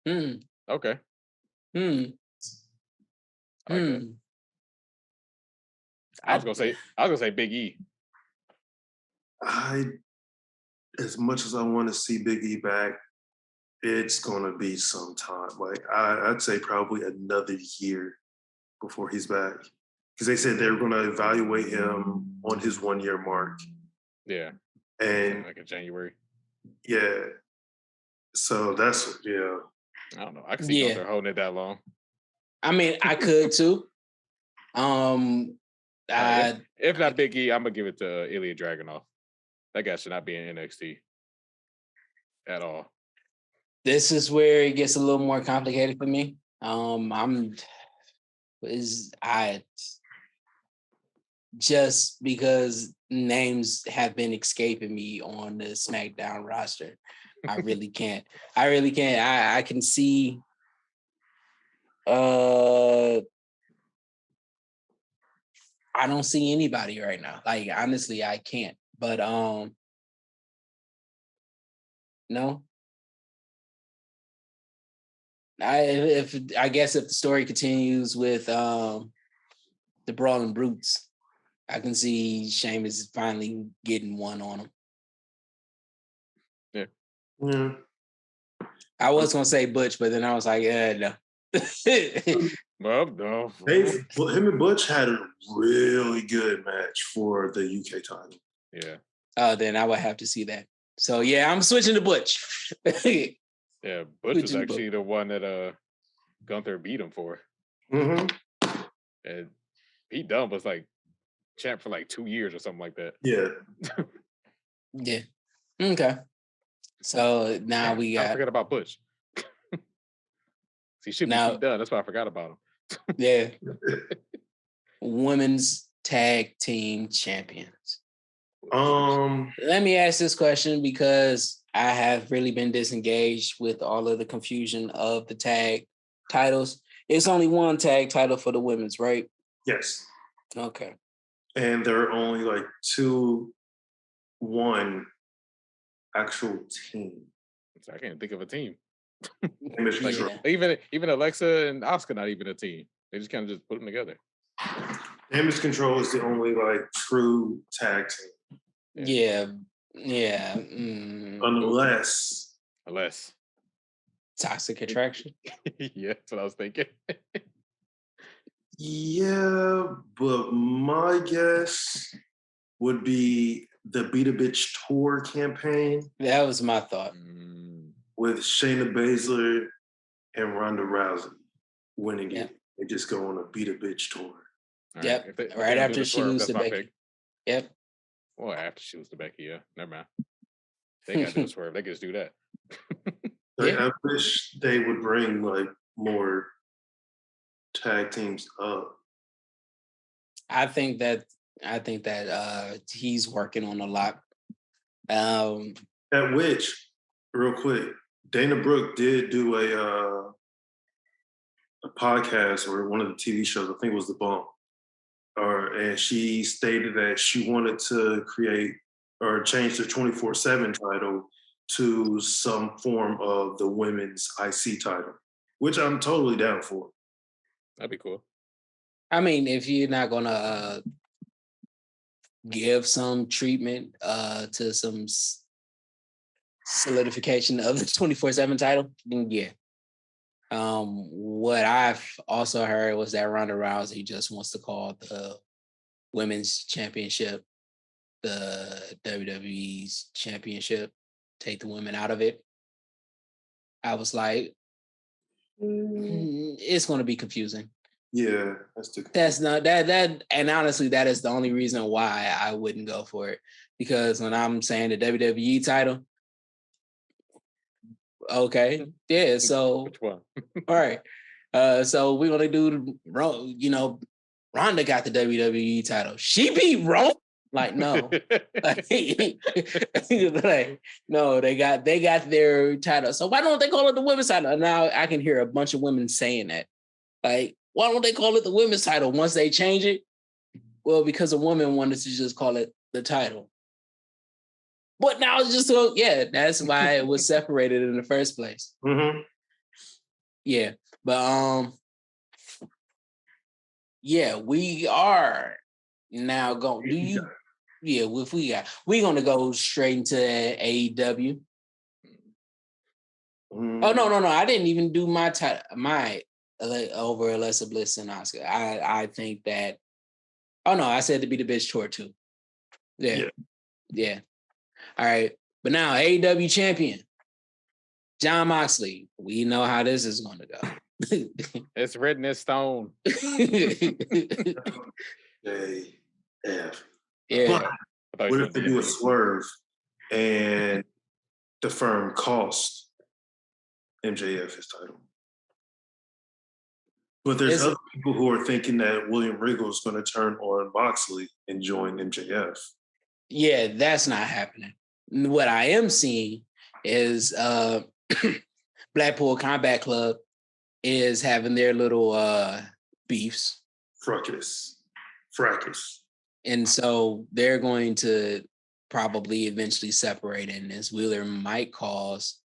I Okay. was gonna say Big E. As much as I want to see Big E back, it's gonna be some time. Like I'd say probably another year before he's back. Because they said they're gonna evaluate him on his 1 year mark. Yeah. And like in January. Yeah. So that's I don't know. I can see Gunther holding it that long. I mean, I could too. If not Big E, I'm gonna give it to Ilya Dragunov. That guy should not be in NXT at all. This is where it gets a little more complicated for me. Just because names have been escaping me on the SmackDown roster. I really can't. I can see I don't see anybody right now. Like honestly, I can't. But no. I guess if the story continues with the Brawling Brutes, I can see Sheamus finally getting one on him. Yeah. I was gonna say Butch, but then I was like, no. Well, no. Him and Butch had a really good match for the UK title. Yeah. Then I would have to see that. So yeah, I'm switching to Butch. Yeah, Butch was actually the one that Gunther beat him for. Mm-hmm. And Pete Dunne was like champ for like 2 years or something like that. Yeah. Yeah. Okay. So now we got. I forgot about Butch. He should be Pete Dunne. That's why I forgot about him. Yeah. Women's Tag Team Champions. Let me ask this question because I have really been disengaged with all of the confusion of the tag titles. It's only one tag title for the women's, right? Yes. Okay. And there are only like one actual team. I can't think of a team. Yeah. Even Alexa and Asuka not even a team. They just kind of just put them together. Damage Control is the only like true tag team. Yeah. Unless Toxic Attraction. Yeah, that's what I was thinking. Yeah, but my guess would be the Beat a Bitch Tour campaign. That was my thought. With Shayna Baszler and Ronda Rousey winning it. They just go on a Beat a Bitch tour. Yep. Right after she loses to Becky. Yep. Well, after she loses to Becky, yeah. Never mind. They got to do a swerve. They can just do that. I wish they would bring like more tag teams up. I think that I think that he's working on a lot. Um, At which, real quick, Dana Brooke did do a podcast or one of the TV shows. I think it was The Bump, and she stated that she wanted to create or change the 24/7 title to some form of the women's IC title, which I'm totally down for. That'd be cool. I mean, if you're not gonna give some treatment to some solidification of the 24/7 title, then yeah. What I've also heard was that Ronda Rousey just wants to call the women's championship the WWE's championship, take the women out of it. I was like, it's going to be confusing. Yeah, that's not that, and honestly, that is the only reason why I wouldn't go for it. Because when I'm saying the WWE title, okay, yeah. So which one? All right. So we're gonna do, Ronda got the WWE title. She beat Raw. Like, no. Like, no, they got their title. So why don't they call it the women's title? And now I can hear a bunch of women saying that. Like, why don't they call it the women's title once they change it? Well, because a woman wanted to just call it the title. But now it's just that's why it was separated in the first place. Mm-hmm. Yeah, but we are now going. We're gonna go straight into AEW. Mm. Oh no! I didn't even do my over Alexa Bliss and Asuka. I think that. Oh no! I said to be the bitch tour too. Yeah. All right, but now AEW champion Jon Moxley. We know how this is going to go. It's written in stone. Yeah. What if they do a swerve and the firm cost MJF his title? But there's other people who are thinking that William Regal is going to turn on Moxley and join MJF. Yeah, that's not happening. What I am seeing is Blackpool Combat Club is having their little beefs. Fracas. And so they're going to probably eventually separate, and as Wheeler might cause,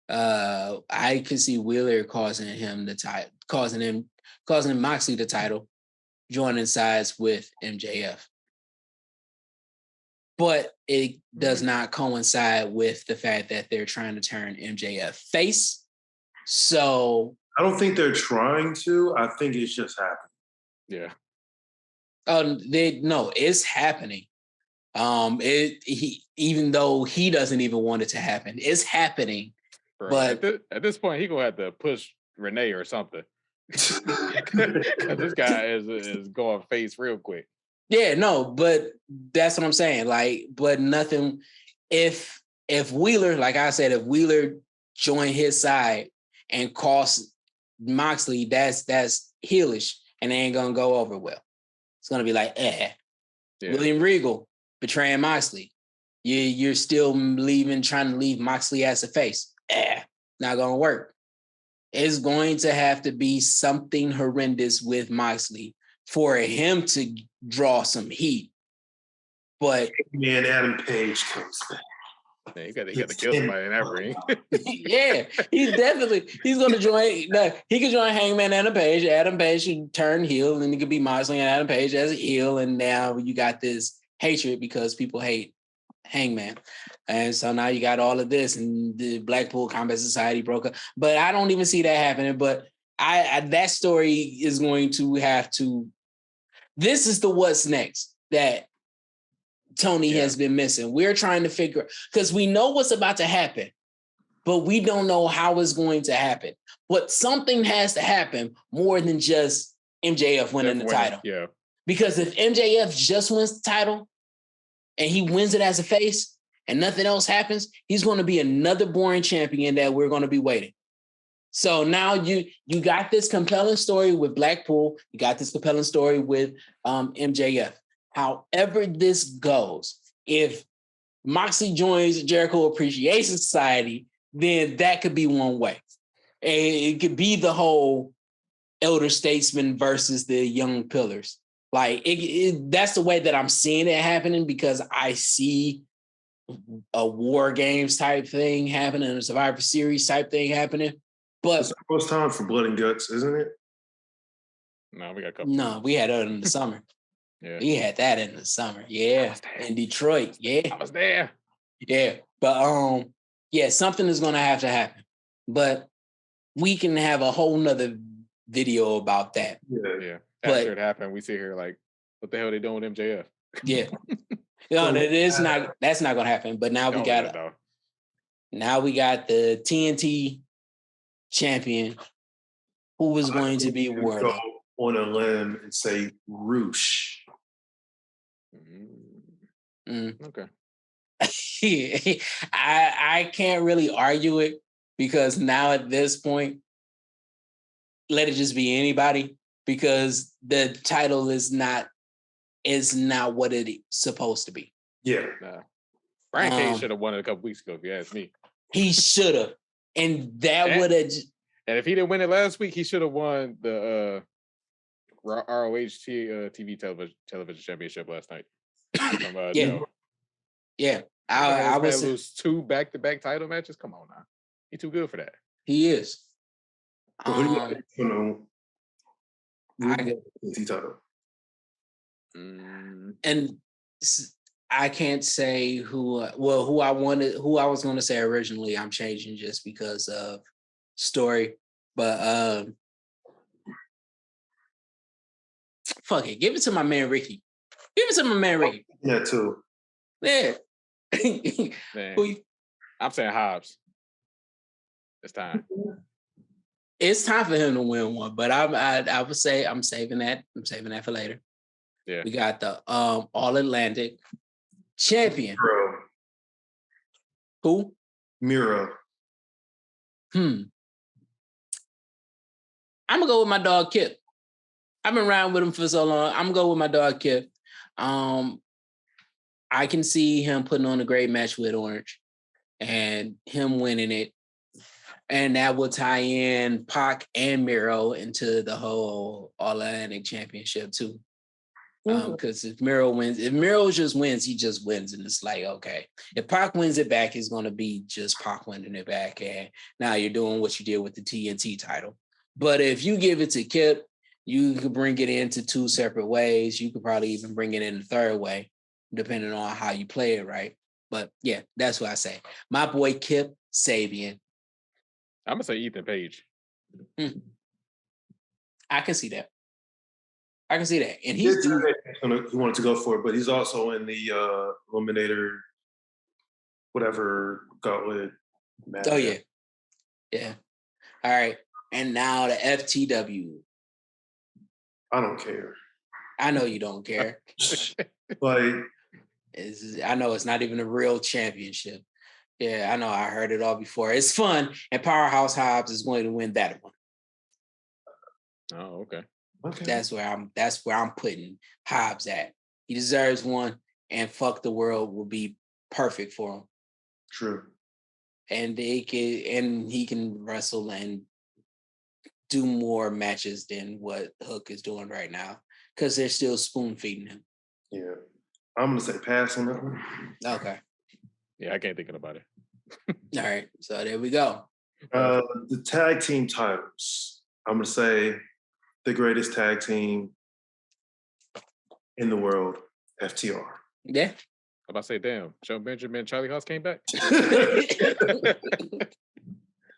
I could see Wheeler causing him the title, causing Moxley the title, joining sides with MJF. But it does not coincide with the fact that they're trying to turn MJF face. So I don't think they're trying to. I think it's just happening. Yeah. It's happening. Even though he doesn't even want it to happen, it's happening. Bro, but at this point, he gonna have to push Renee or something. Because this guy is going face real quick. Yeah, no, but that's what I'm saying. Like, but nothing. If Wheeler, like I said, if Wheeler joined his side and cost Moxley, that's heelish, and they ain't gonna go over well. It's gonna be like, Yeah. William Regal betraying Moxley. You're still trying to leave Moxley as a face. Not gonna work. It's going to have to be something horrendous with Moxley for him to draw some heat. But man, Adam Page comes back. Yeah, you got to kill somebody in that ring. Yeah, he's going to join. He could join Hangman and Adam Page. Adam Page should turn heel, and he could be Moxley and Adam Page as a heel. And now you got this hatred because people hate Hangman. And so now you got all of this, and the Blackpool Combat Society broke up. But I don't even see that happening. But that story is going to have to. This is the what's next that Tony has been missing. We're trying to figure, because we know what's about to happen, but we don't know how it's going to happen. But something has to happen more than just MJF winning the title. Yeah. Because if MJF just wins the title and he wins it as a face and nothing else happens, he's going to be another boring champion that we're going to be waiting. So now you got this compelling story with Blackpool. You got this compelling story with MJF. However this goes, if Moxley joins Jericho Appreciation Society, then that could be one way. It could be the whole elder statesman versus the young pillars. Like that's the way that I'm seeing it happening, because I see a War Games type thing happening, a Survivor Series type thing happening. But it's almost time for Blood and Guts, isn't it? No, we got a couple. No, we had it in the summer. Yeah. We had that in the summer. Yeah. In Detroit. Yeah. I was there. Yeah. But yeah, something is gonna have to happen. But we can have a whole nother video about that. Yeah. After it happened, we sit here like, what the hell are they doing with MJF? Yeah. That's not gonna happen. But now we got the TNT champion who was going to be Wardlow. Go on a limb and say Roosh. Okay. I can't really argue it, because now at this point, let it just be anybody, because the title is not what it's supposed to be. Yeah. Brian Cage should have won it a couple weeks ago, if you ask me. He should have. And that would have. And if he didn't win it last week, he should have won the ROH TV television championship last night. Yeah. I would lose 2 back-to-back title matches. Come on now, he's too good for that. He is. I get the title. And I can't say who I was going to say originally. I'm changing just because of story, but fuck it, give it to my man Ricky. Yeah, too. Yeah. I'm saying Hobbs. It's time. It's time for him to win one, but I would say I'm saving that. I'm saving that for later. Yeah. We got the All Atlantic champion. Miro. Who? Miro. I'm gonna go with my dog Kip. I've been around with him for so long. I'm gonna go with my dog Kip. I can see him putting on a great match with Orange and him winning it. And that will tie in Pac and Miro into the whole All Atlantic Championship too. Because if Miro just wins, he just wins. And it's like, okay, if Pac wins it back, it's going to be just Pac winning it back. And now you're doing what you did with the TNT title. But if you give it to Kip, you could bring it into 2 separate ways. You could probably even bring it in a third way, depending on how you play it, right? But yeah, that's what I say. My boy Kip Sabian. I'm gonna say Ethan Page. I can see that. And he wanted to go for it, but he's also in the Eliminator, whatever gauntlet match. Oh yeah. All right, and now the FTW. I don't care. I know you don't care. Like, I know it's not even a real championship. Yeah, I know. I heard it all before. It's fun, and Powerhouse Hobbs is going to win that one. Oh, okay. That's where I'm putting Hobbs at. He deserves one, and Fuck the World will be perfect for him. True. And he can wrestle and do more matches than what Hook is doing right now, because they're still spoon feeding him. Yeah, I'm gonna say pass on that one. Okay. Yeah, I can't think about it. All right, so there we go. The tag team titles. I'm gonna say the greatest tag team in the world, FTR. Yeah. I'm about to say, damn, Joe Benjamin and Charlie Haas came back. But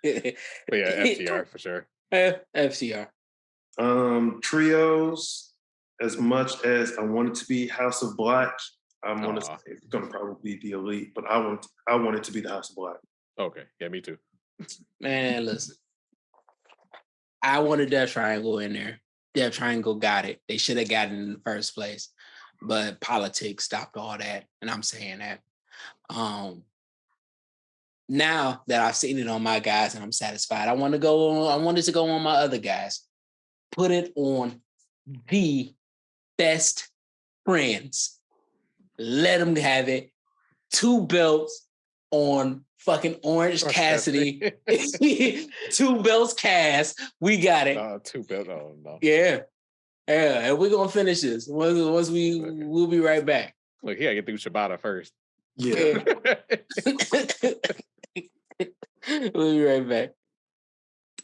yeah, FTR for sure. FTR. Trios, as much as I want it to be House of Black, I'm gonna say it's gonna probably be the Elite, but I want it to be the House of Black. Okay, yeah, me too. Man, listen. I wanted Death Triangle in there. Death Triangle got it. They should have gotten it in the first place. But politics stopped all that. And I'm saying that. Now that I've seen it on my guys and I'm satisfied, I wanted to go on my other guys. Put it on the best friends. Let them have it. 2 belts on fucking Orange Cassidy. 2 belts cast. We got it. 2 belts. Oh no. Yeah. Yeah. And we're gonna finish this. Once we'll be right back. Look, he gotta get through Shibata first. Yeah. We'll be right back.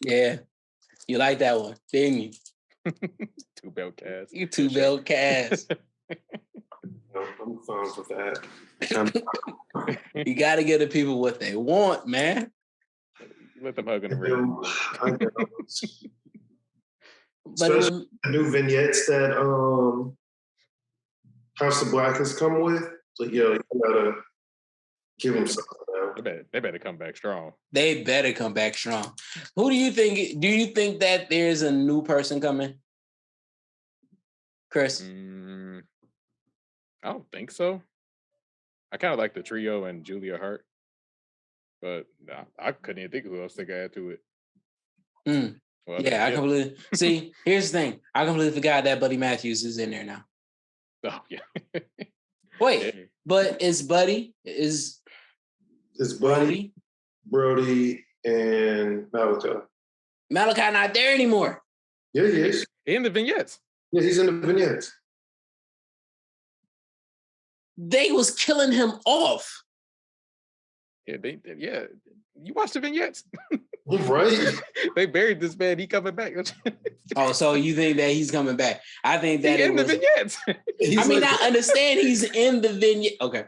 Yeah. You like that one, didn't you? 2 belt cast. You 2 belt cast. I'm fine with that. You got to give the people what they want, man. Let them hug in the ring. Especially the new vignettes that House of Black has come with. So, you gotta give them something now. They better come back strong. They better come back strong. Who do you think? Do you think that there's a new person coming, Chris? I don't think so. I kind of like the trio and Julia Hart, but I couldn't even think of who else to add to it. Well, yeah, I completely see. Here's the thing: I completely forgot that Buddy Matthews is in there now. Oh yeah. Wait, but is Buddy It's Brody, and Malachi. Malachi not there anymore. Yeah, he is. In the vignettes. Yeah, he's in the vignettes. They was killing him off. Yeah, you watched the vignettes. Right. They buried this man. He coming back. Oh, so you think that he's coming back? I think that he's in the vignettes. I understand he's in the vignette. Okay.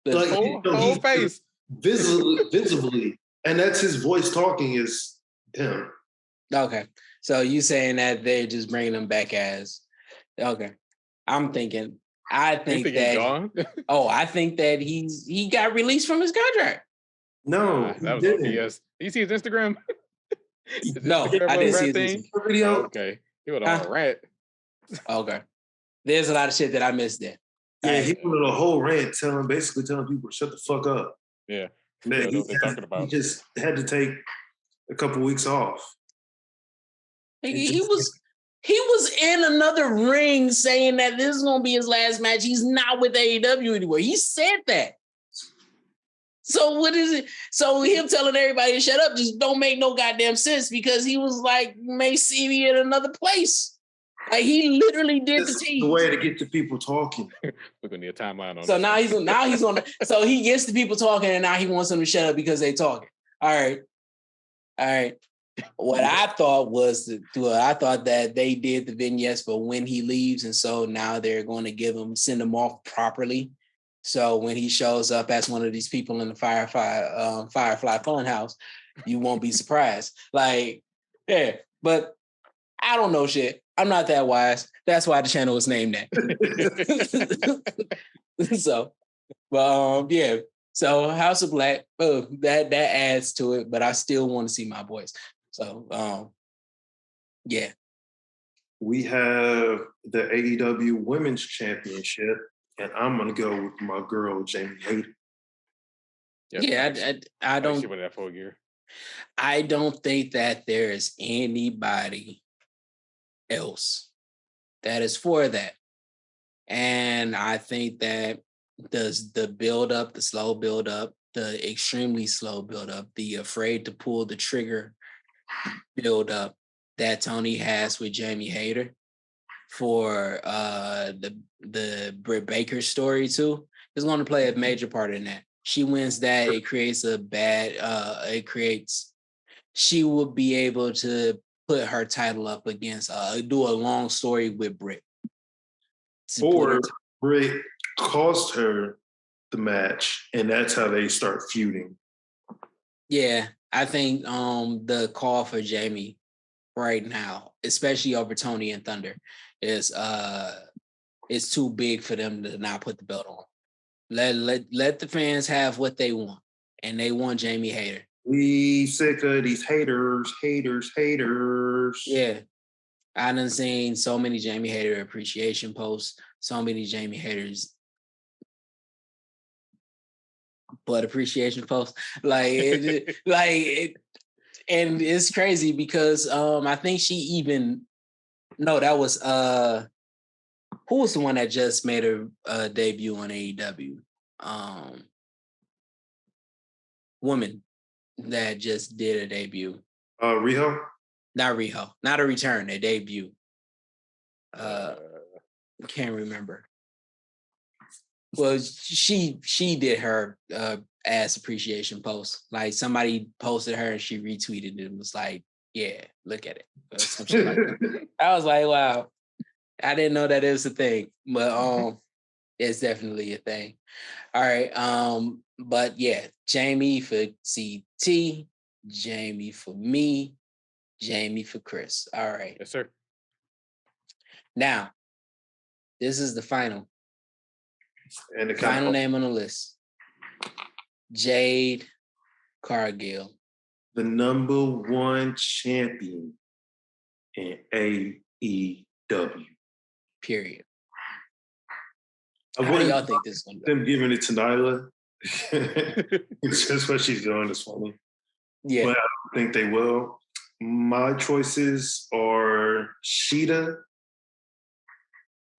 Like, whole face. Visibly. And that's his voice talking is him. Okay. So you saying that they're just bringing him back as... Okay. I think that... I think that he got released from his contract. No, that was OPS. You see his Instagram? No, I didn't see his video. Okay. He was on a rant. Okay. There's a lot of shit that I missed there. Yeah, he went on a whole rant basically telling people to shut the fuck up. Yeah. Man, what they're talking about. He just had to take a couple weeks off. He was in another ring saying that this is gonna be his last match. He's not with AEW anymore. He said that. So what is it? So him telling everybody to shut up just don't make no goddamn sense because he was like, may see me in another place. Like he literally did the tease. The way to get the people talking. We're gonna need a timeline on. So now he's on. So he gets the people talking, and now he wants them to shut up because they talking. All right. What I thought was I thought that they did the vignettes for when he leaves, and so now they're going to send him off properly. So when he shows up as one of these people in the Firefly Funhouse, you won't be surprised. Like, yeah, but I don't know shit. I'm not that wise. That's why the channel was named that. So, but yeah. So House of Black, that adds to it, but I still want to see my boys. So, yeah. We have the AEW Women's Championship, and I'm gonna go with my girl Jamie Hayter. Yeah, I don't. She went that full gear. I don't think that there is anybody else that is for that, and I think that the build up, the slow build up, the extremely slow build up, the afraid to pull the trigger build up that Tony has with Jamie Hayter for the Britt Baker story too is going to play a major part in that. She wins that, she will be able to put her title up against do a long story with Britt. Or Britt cost her the match, and that's how they start feuding. Yeah, I think the call for Jamie right now, especially over Tony and Thunder, is too big for them to not put the belt on. Let the fans have what they want, and they want Jamie Hayter. We sick of these haters. Yeah, I done seen so many Jamie Hayter appreciation posts, so many Jamie Hayters butt appreciation posts, and it's crazy because I think she even that was Who was the one that just made a debut on AEW? Woman that just did a debut. Riho? Not Riho. Not a return, a debut. Can't remember. Well, she did her ass appreciation post. Like somebody posted her and she retweeted it and was like, "Yeah, look at it." Or some shit like that. I was like, "Wow, I didn't know that it was a thing," but it's definitely a thing. All right, but yeah, Jamie for CT, Jamie for me, Jamie for Chris. All right. Yes, sir. Now, this is the final. And the Final name on the list. Jade Cargill. The number one champion in AEW. Period. I How do y'all think this is going to go? Them giving it to Nyla. It's just what she's doing is funny. Yeah. But I don't think they will. My choices are Sheeta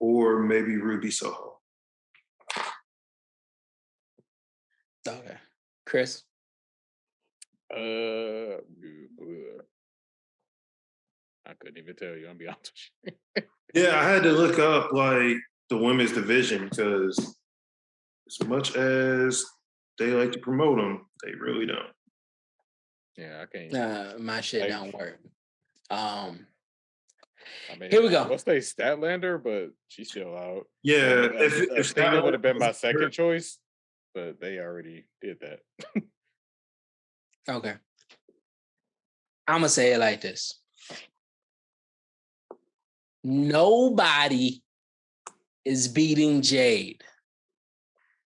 or maybe Ruby Soho. Okay. Chris? I couldn't even tell you. I'll be honest with you. Yeah, I had to look up like the women's division because as much as they like to promote them, they really don't. Yeah, I can't. My shit don't work. I mean, here we go. We'll say Statlander, but she's still out. Yeah, if Statlander would have been my second choice, but they already did that. Okay. I'm going to say it like this. Nobody is beating Jade.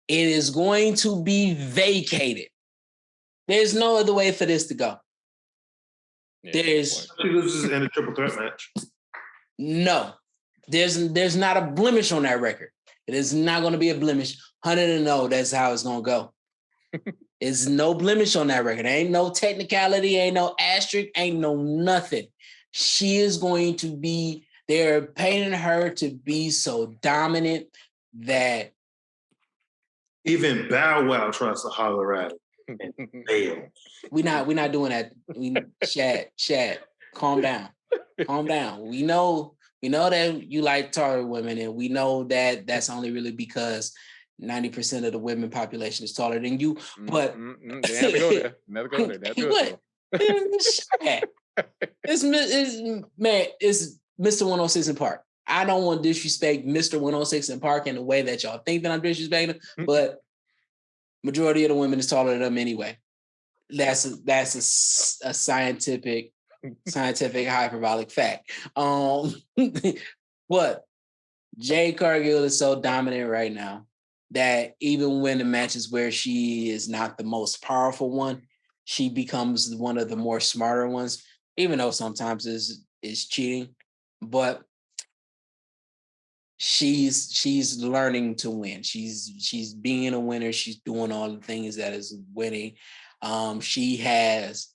It is going to be vacated. There's no other way for this to go. Yeah, she loses in a triple threat match. No. There's not a blemish on that record. It is not going to be a blemish. 100-0, that's how it's going to go. It's no blemish on that record. Ain't no technicality, ain't no asterisk, ain't no nothing. She is going to be, they're painting her to be so dominant that even Bow Wow tries to holler at him and fail. We're not doing that. Shad, calm down. Calm down. We know that you like taller women, and we know that that's only really because 90% of the women population is taller than you. But they have to go there. Never go there. That's good. It's Mr. 106 in Park. I don't want to disrespect Mr. 106 in Park in the way that y'all think that I'm disrespecting him, but majority of the women is taller than them anyway. That's a scientific hyperbolic fact. But Jade Cargill is so dominant right now that even when the matches where she is not the most powerful one, she becomes one of the more smarter ones, even though sometimes is cheating. But she's learning to win. She's being a winner. She's doing all the things that is winning. She has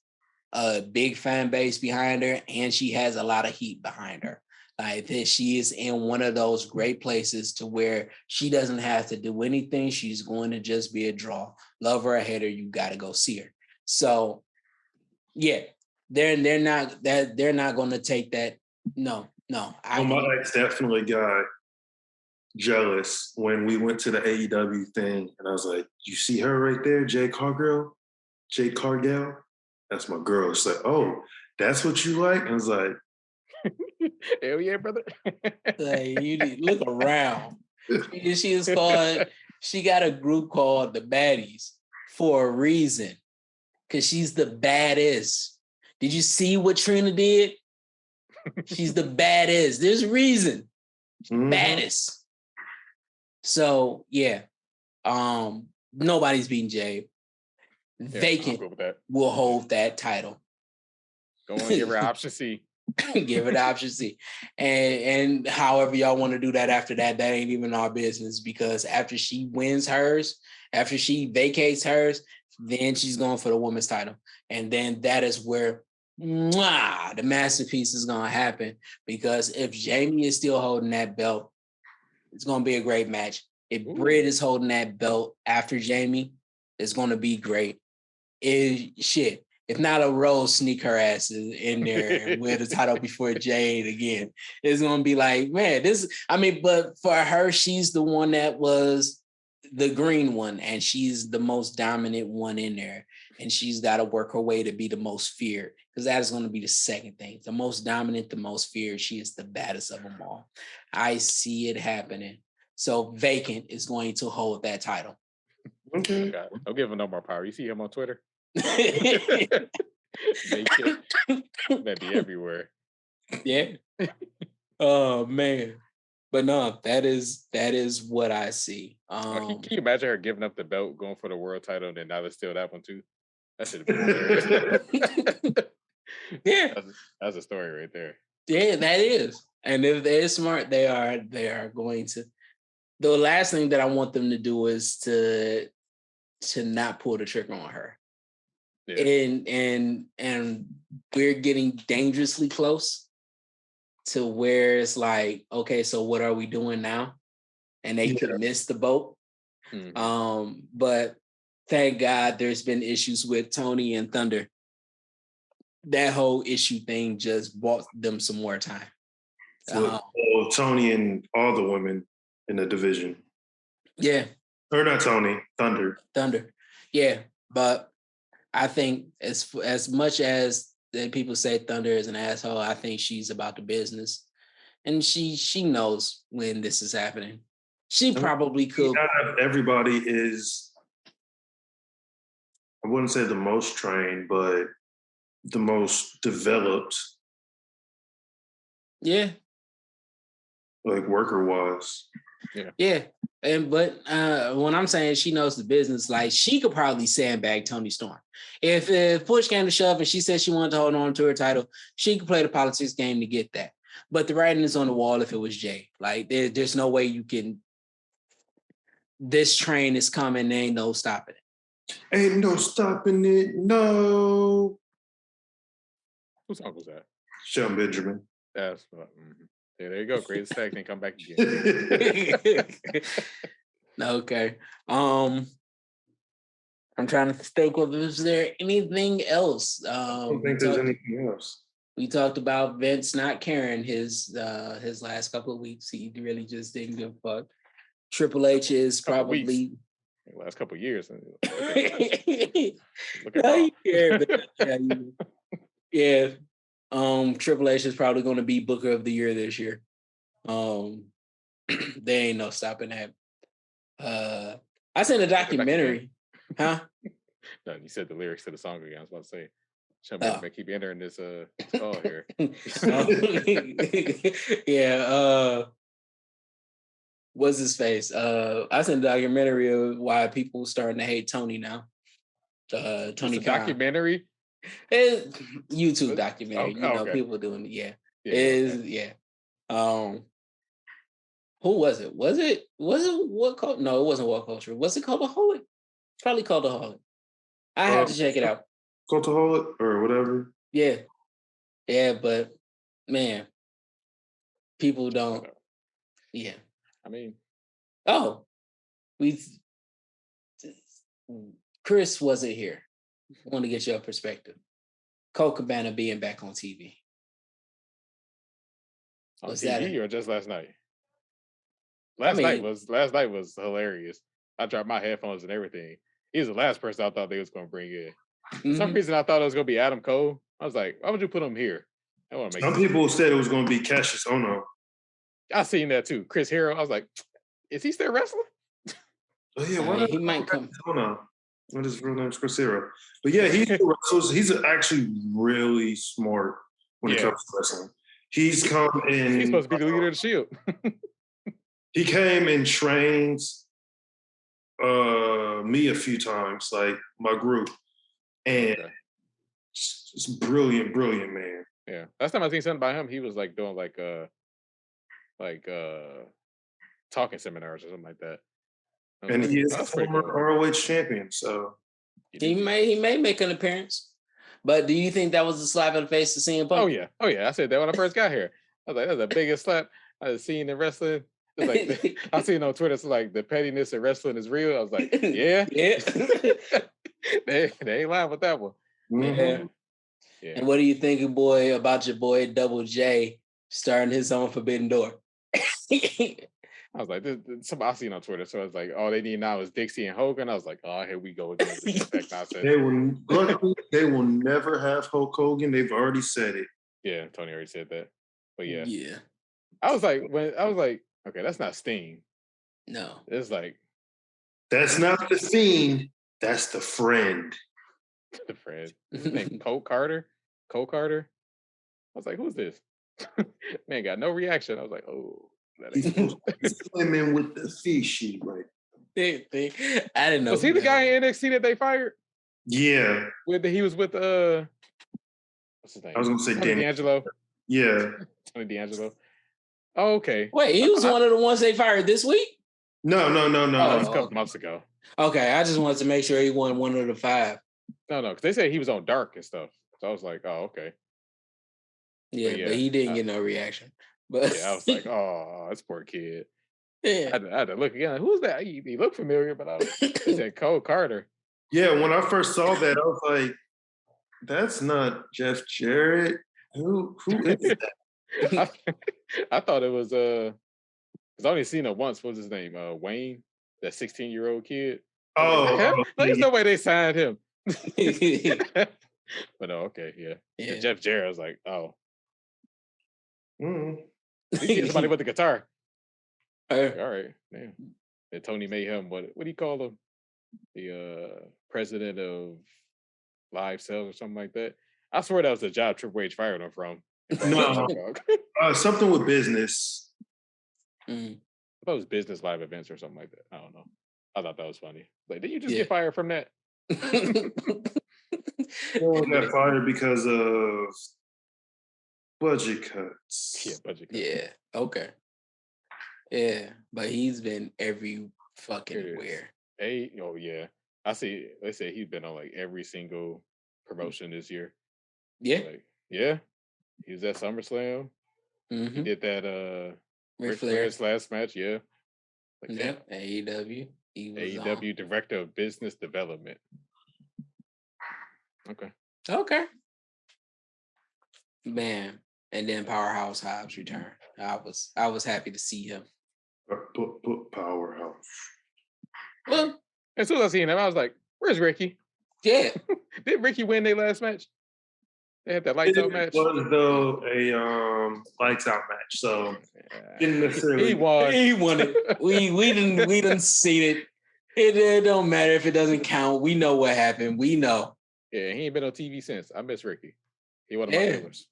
a big fan base behind her, and she has a lot of heat behind her. Like this, she is in one of those great places to where she doesn't have to do anything. She's going to just be a draw. Love her or hate her, you got to go see her. So, yeah, they're not going to take that. No. My ex definitely got jealous when we went to the AEW thing, and I was like, "You see her right there, Jade Cargill? That's my girl." It's like, "Oh, that's what you like?" And I was like, "Hell yeah, brother!" Like, you look around. She is called. She got a group called the Baddies for a reason, because she's the baddest. Did you see what Trina did? She's the baddest. There's a reason. Baddest. So yeah, nobody's beating Jade. Vacant will hold that title. Go on, give her option C. Give it option C. And however y'all want to do that after that ain't even our business, because after she wins hers, after she vacates hers, then she's going for the women's title. And then that is where the masterpiece is going to happen, because if Jamie is still holding that belt, It's going to be a great match. If Britt is holding that belt after Jamie, it's going to be great. If not a Rose sneak her ass in there and wear the title before Jade again, it's going to be like, man, but for her, she's the one that was the green one, and she's the most dominant one in there. And she's got to work her way to be the most feared, because that is going to be the second thing. The most dominant, the most feared. She is the baddest of them all. I see it happening. So Vacant is going to hold that title. Okay. Don't give him no more power. You see him on Twitter? Vacant. That'd be everywhere. Yeah. Oh man. But no, that is what I see. Can you imagine her giving up the belt, going for the world title, and then now they steal that one too? That should be hilarious. Yeah. That's a story right there. Yeah, that is. And if they're smart, they are going to. The last thing that I want them to do is to not pull the trigger on her. Yeah. And we're getting dangerously close to where it's like, okay, so what are we doing now? And they could miss the boat. Mm-hmm. But thank God there's been issues with Tony and Thunder. That whole issue thing just bought them some more time. Tony and all the women in the division. Yeah. Or not Tony, Thunder. Yeah. But I think as much as people say Thunder is an asshole, I think she's about the business. And she knows when this is happening. She probably could. Everybody is, I wouldn't say the most trained, but the most developed. Yeah. Like worker-wise. Yeah. But when I'm saying she knows the business, like she could probably sandbag Toni Storm. If push came to shove and she said she wanted to hold on to her title, she could play the politics game to get that. But the writing is on the wall if it was Jay. Like there's no way you can. This train is coming. There ain't no stopping it. Ain't no stopping it. No. Whose song was that? Shelton Benjamin. That's yeah, there you go. Greatest tag can come back again. Okay. I'm trying to think of, is there anything else? I don't think there's anything else. We talked about Vince not caring his last couple of weeks. He really just didn't give a fuck. Triple H is probably last couple of years. Yeah. Triple H is probably going to be Booker of the Year this year. There ain't no stopping that. I seen a documentary. Huh? No, you said the lyrics to the song again. I was about to say, Chubb keep entering this call here. Yeah. What's his face? I seen a documentary of why people starting to hate Tony now. Tony Khan. Documentary? YouTube documentary. Okay. People doing it. Yeah. Who was it? Was it what called? No, it wasn't What Culture. Was it Cultaholic? Probably Cultaholic. I have to check it out. Cultaholic or whatever. Yeah, but man, people don't. Yeah, I mean, Chris wasn't here. I want to get your perspective. Colt Cabana being back on TV. On TV or just last night? Last night was hilarious. I dropped my headphones and everything. He was the last person I thought they was going to bring in. For some reason, I thought it was going to be Adam Cole. I was like, why would you put him here? Some people said it was going to be Cassius Ohno. I seen that too. Chris Hero. I was like, is he still wrestling? Oh yeah, he might come. Ohno. What his real name is? Chris Hero. But yeah, he's actually really smart when it comes to wrestling. He's come in. He's supposed to be the leader of the Shield. He came and trained me a few times, like my group, and just brilliant man. Yeah, last time I seen something about him, he was like doing like talking seminars or something like that. And he is a former ROH champion, so he may make an appearance. But do you think that was a slap in the face to CM Punk? Oh yeah. I said that when I first got here. I was like, that's the biggest slap I've seen in wrestling. It's like I seen on Twitter. It's like the pettiness of wrestling is real. I was like, yeah, Yeah. they ain't lying with that one. Yeah. Yeah. And what do you think, boy, about your boy Double J starting his own Forbidden Door? I was like, somebody I seen on Twitter. So I was like, all they need now is Dixie and Hogan. I was like, oh, here we go again with the Impact nonsense. They will never have Hulk Hogan. They've already said it. Yeah, Tony already said that. But yeah. Yeah. I was like, okay, that's not Sting. No. It's like that's not the Fiend. That's the friend. The friend. His name Cole Carter. Cole Carter. I was like, who's this? Man got no reaction. I was like, oh, that he's swimming with the fishy, right? I didn't know. Was he the guy in NXT that they fired? Yeah. He was with what's his name? I was gonna say Tony D'Angelo. Yeah. Tony D'Angelo. Oh, okay. Wait, he was one of the ones they fired this week? No. That was a couple months ago. Okay, I just wanted to make sure he won one of the 5. No, because they said he was on Dark and stuff. So I was like, oh, okay. Yeah, but he didn't get no reaction. But yeah, I was like, oh, this poor kid. Yeah. I had to look again. Who's that? He looked familiar, but he said Cole Carter. Yeah, when I first saw that, I was like, that's not Jeff Jarrett. Who is that? I thought it was because I only seen it once. What's his name? Wayne, that 16-year-old kid. Oh, there's no way they signed him. But no, okay, yeah. Jeff Jarrett was like, oh, somebody with the guitar. All right, damn. And Tony made him what do you call him? The president of live sales or something like that. I swear that was the job Triple H fired him from. No, something with business. I thought it was business live events or something like that. I don't know. I thought that was funny. Like, did you just get fired from that? Got fired because of budget cuts. Yeah, budget cuts. Yeah. Okay. Yeah, but he's been every fucking where. Oh yeah. I see. They say he's been on like every single promotion this year. Yeah. Like, yeah. He was at SummerSlam. He did that Ric Flair's last match, yeah. Like, yeah, AEW. AEW Director of Business Development. Okay. Man. And then Powerhouse Hobbs returned. I was happy to see him. Powerhouse. Well, as soon as I seen him, I was like, where's Ricky? Yeah. Did Ricky win their last match? They had that lights out match. It was though a lights out match, so didn't necessarily. He won. He won it. We didn't see it. It don't matter if it doesn't count. We know what happened. We know. Yeah, he ain't been on TV since. I miss Ricky. He one of my favorites.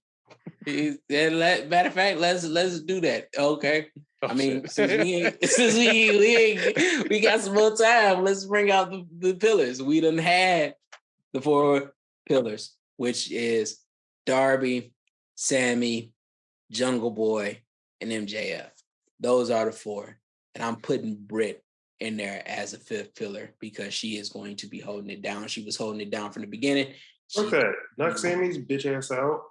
Matter of fact, let's do that. Okay. Oh, I mean, since we got some more time, let's bring out the pillars. We done had the 4 pillars, which is Darby, Sammy, Jungle Boy, and MJF. Those are the 4. And I'm putting Britt in there as a 5th pillar because she is going to be holding it down. She was holding it down from the beginning. Okay, knock Sammy's bitch ass out.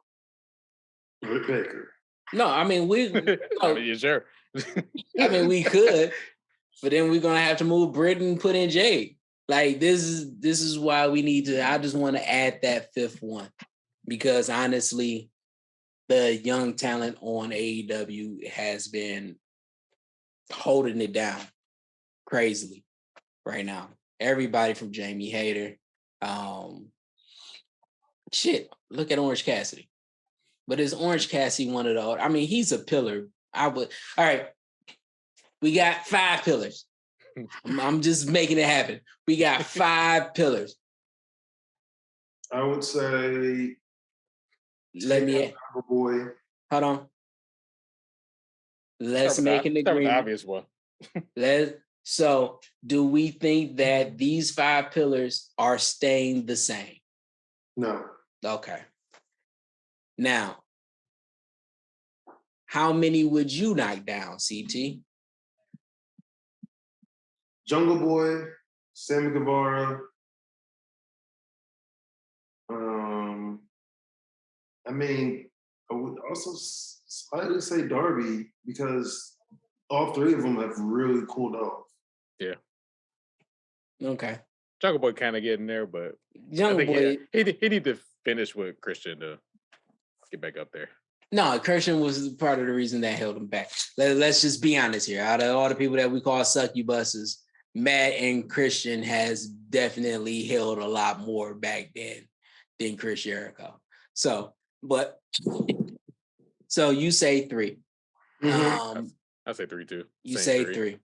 Britt Baker. No, I mean sure. I mean we could, but then we're gonna have to move Britt and put in Jade. Like this is why we need to. I just want to add that 5th one because honestly, the young talent on AEW has been holding it down crazily right now. Everybody from Jamie Hayter. Look at Orange Cassidy. But is Orange Cassidy one of the I mean, he's a pillar. All right. We got 5 pillars. I'm just making it happen. We got 5 pillars. I would say boy. Hold on. Let's make an agreement. The obvious one. So do we think that these 5 pillars are staying the same? No. Okay. Now, how many would you knock down, CT? Jungle Boy, Sammy Guevara. I mean, I would also slightly say Darby because all three of them have really cooled off. Yeah. Okay. Jungle Boy kind of getting there, but Jungle Boy. he need to finish with Christian to get back up there. No, Christian was part of the reason that held him back. Let's just be honest here. Out of all the people that we call succubuses, Matt and Christian has definitely held a lot more back than Chris Jericho. So you say 3. I say 3 too. You say 3.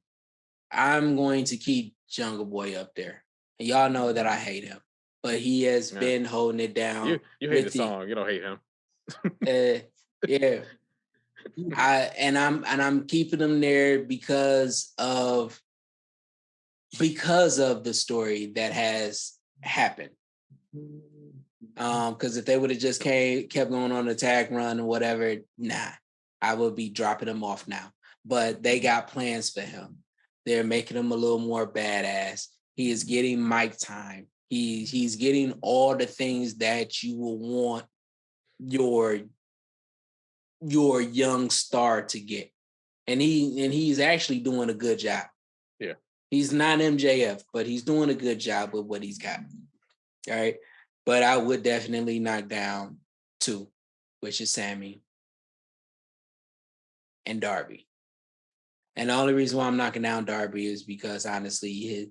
I'm going to keep Jungle Boy up there. And y'all know that I hate him, but he has been holding it down. You hate the song. You don't hate him. Yeah. I'm keeping him there because of the story that has happened. Because if they would have just kept going on the tag run or whatever, I would be dropping him off now. But they got plans for him. They're making him a little more badass. He is getting mic time. He's getting all the things that you will want your young star to get. And he's actually doing a good job. Yeah. He's not MJF, but he's doing a good job with what he's got. All right. But I would definitely knock down 2, which is Sammy and Darby. And the only reason why I'm knocking down Darby is because honestly,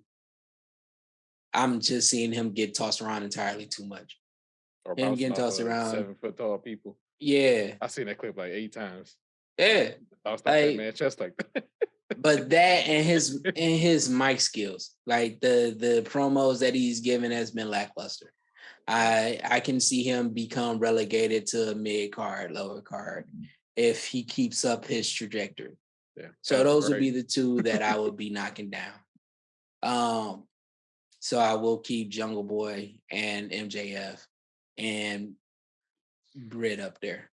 I'm just seeing him get tossed around entirely too much. Or him getting tossed around. 7 foot tall people. Yeah. I've seen that clip like 8 times. Yeah. Tossed off that man chest like that. But that and his mic skills, like the promos that he's given has been lackluster. I can see him become relegated to a mid card, lower card if he keeps up his trajectory. Yeah. So those would be the 2 that I would be knocking down. So I will keep Jungle Boy and MJF and Britt up there.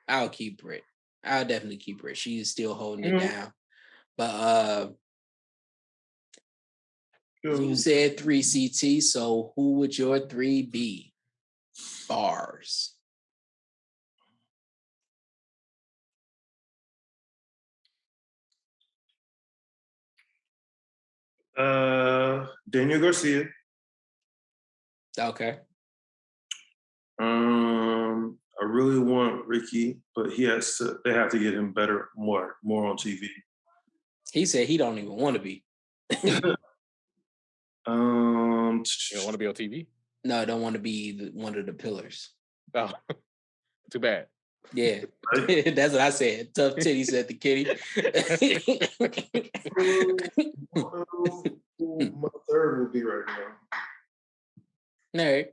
I'll keep Britt. I'll definitely keep Britt. She's still holding it down. But you said 3 CT, so who would your 3 be? Bars. Daniel Garcia. Okay. I really want Ricky, but they have to get him better, more on TV. He said he don't even want to be. You don't want to be on TV? No, I don't want to be one of the pillars. Oh, too bad. Yeah, that's what I said. Tough titty, said the kitty. My 3rd would be right now. All right.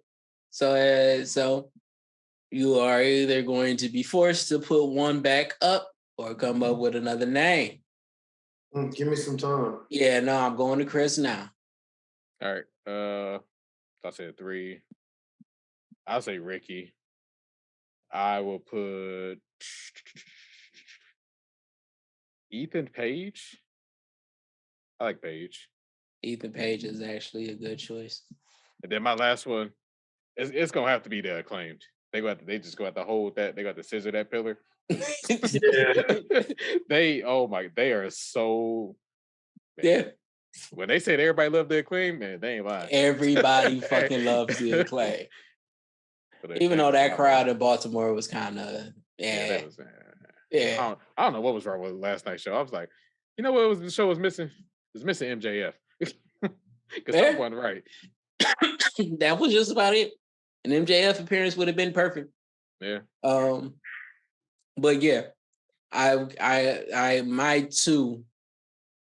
So you are either going to be forced to put one back up or come up with another name. Give me some time. Yeah, no, I'm going to Chris now. All right. I said 3. I'll say Ricky. I will put Ethan Page. I like Page. Ethan Page is actually a good choice. And then my last one, it's gonna have to be the Acclaimed. They just go have to hold that. They got to scissor that pillar. They are so. Man. Yeah. When they said everybody loved the Acclaim, man, they ain't lying. Everybody fucking loves the Acclaim. Even though that crowd in Baltimore was kind of I don't know what was wrong with last night's show. I was like, you know what the show was missing? It was missing MJF. Because that wasn't right. That was just about it. An MJF appearance would have been perfect. Yeah. But yeah, I my 2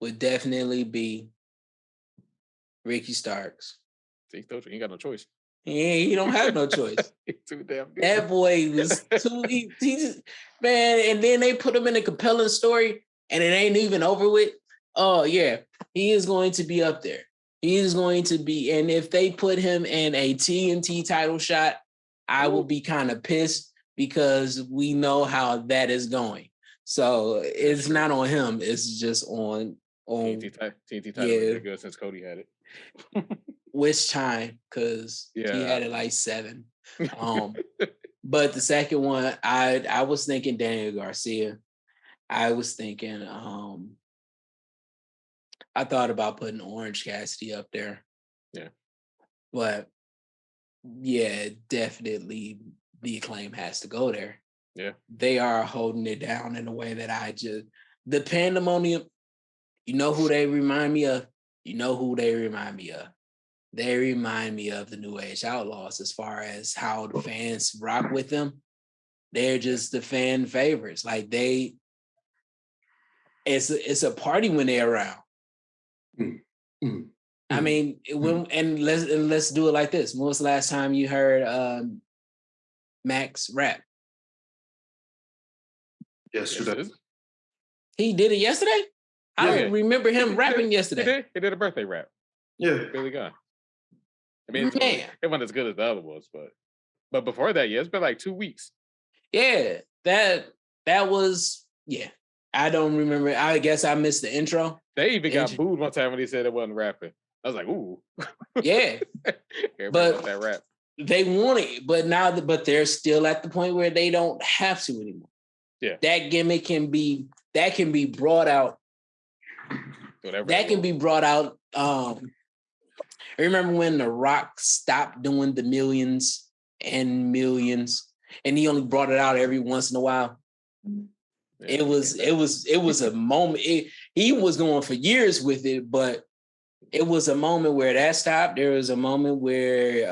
would definitely be Ricky Starks. See, told you, he ain't got no choice. Yeah, he don't have no choice. He's too damn good. That boy was too he just, man, and then they put him in a compelling story and it ain't even over with. Oh yeah, he is going to be up there. He is going to be, and if they put him in a TNT title shot, I will be kind of pissed because we know how that is going. So it's not on him. It's just on TNT title is good since Cody had it. Which time? Because he had it like 7. But the second one, I was thinking Daniel Garcia. I was thinking I thought about putting Orange Cassidy up there. Yeah. But yeah, definitely the Acclaim has to go there. Yeah. They are holding it down in a way that the Pandemonium, you know who they remind me of? You know who they remind me of? They remind me of the New Age Outlaws as far as how the fans rock with them. They're just the fan favorites. Like it's a party when they're around. I mean, let's do it like this. When was the last time you heard Max rap? Yesterday. He did it yesterday? I don't remember him rapping yesterday. He did a birthday rap. Yeah. Billy Gunn. I mean, it wasn't as good as the other was, but before that, yeah, it's been like 2 weeks. Yeah, that was, yeah. I don't remember. I guess I missed the intro. They even got booed one time when he said it wasn't rapping. I was like, ooh. Yeah. But that rap. They want it, but they're still at the point where they don't have to anymore. Yeah. That gimmick can be brought out. Whatever that can be brought out. I remember when The Rock stopped doing the millions and millions, and he only brought it out every once in a while. Yeah, it was a moment. He was going for years with it, but it was a moment where that stopped. There was a moment where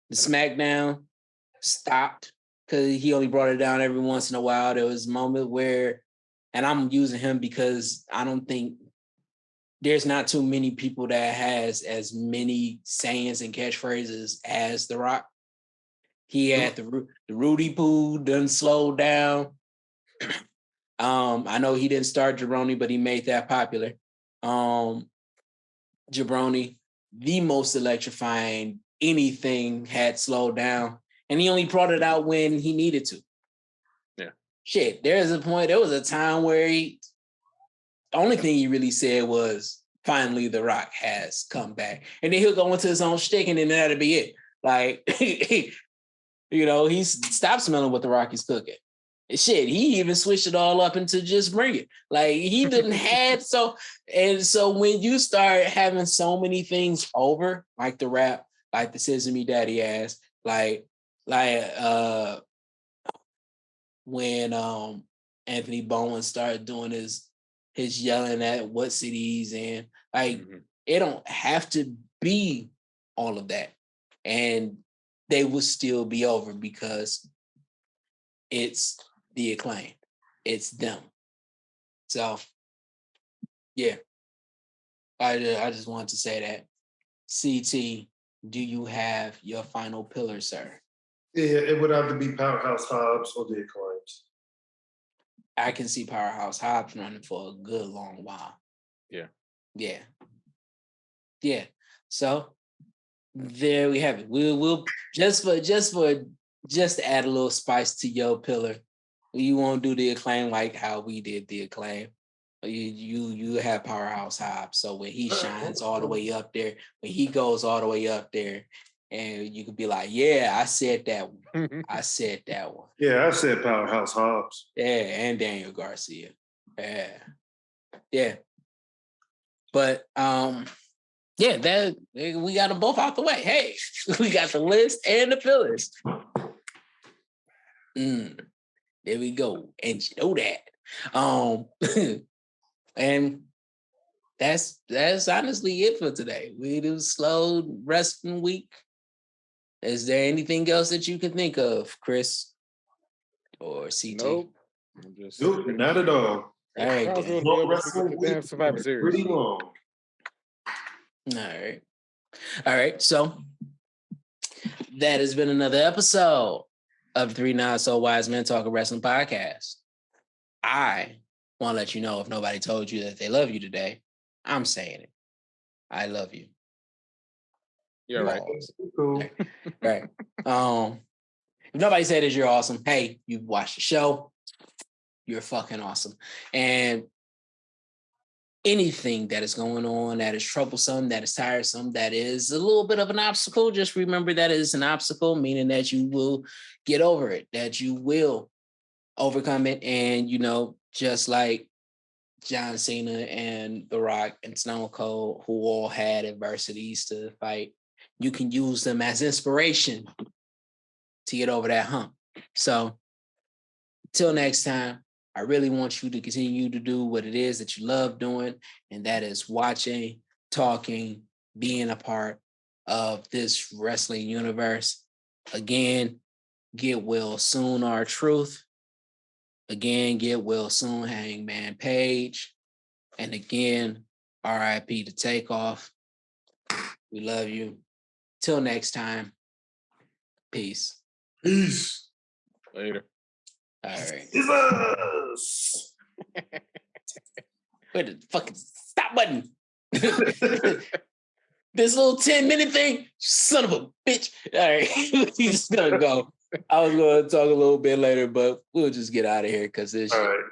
the SmackDown stopped because he only brought it down every once in a while. There was a moment where, and I'm using him because I don't think there's not too many people that has as many sayings and catchphrases as The Rock. He had the Rudy Poo done slowed down. I know he didn't start Jabroni, but he made that popular. Jabroni, the most electrifying anything, had slowed down, and he only brought it out when he needed to. Yeah. Shit, there was a time where the only thing he really said was, finally, The Rock has come back. And then he'll go into his own shtick, and then that'll be it. Like, he stopped smelling what The Rock is cooking. Shit, he even switched it all up into just bring it. Like, he didn't have so when you start having so many things over, like the rap, like the Sesame Daddy ass, like when Anthony Bowen started doing his yelling at what cities, and it don't have to be all of that, and they will still be over because it's the Acclaim. It's them. So, yeah. I just wanted to say that. CT, do you have your final pillar, sir? Yeah, it would either be Powerhouse Hobbs or the Acclaims. I can see Powerhouse Hobbs running for a good long while. Yeah. Yeah. Yeah. So there we have it. We'll just to add a little spice to your pillar. You won't do the Acclaim like how we did the Acclaim. You have Powerhouse Hobbs. So when he shines all the way up there, when he goes all the way up there, and you could be like, yeah, I said that one. I said that one. Yeah, I said Powerhouse Hobbs. Yeah, and Daniel Garcia. Yeah. Yeah. But yeah, that we got them both out the way. Hey, we got the list and the pillars. There we go. And you know that. And that's honestly it for today. We do slow resting week. Is there anything else that you can think of, Chris or CT? Nope. Nope, not at all. All right. Survivor Series. Pretty long. All right. So that has been another episode of Three Not So Wise Men Talking Wrestling Podcast. I want to let you know, if nobody told you that they love you today, I'm saying it. I love you. You're right. Cool. Right. If nobody said that you're awesome, hey, you watched the show. You're fucking awesome. And anything that is going on that is troublesome, that is tiresome, that is a little bit of an obstacle, just remember that it is an obstacle, meaning that you will get over it, that you will overcome it. And, just like John Cena and The Rock and Stone Cold, who all had adversities to fight, you can use them as inspiration to get over that hump. So till next time, I really want you to continue to do what it is that you love doing, and that is watching, talking, being a part of this wrestling universe. Again, get well soon, our truth. Again, get well soon, Hangman Page. And again, RIP to Takeoff. We love you. Till next time, peace. Peace. Later. All right. Jesus. Wait the fucking stop button. This little 10-minute thing, son of a bitch. All right, he's just gonna go. I was gonna talk a little bit later, but we'll just get out of here because this shit. All right.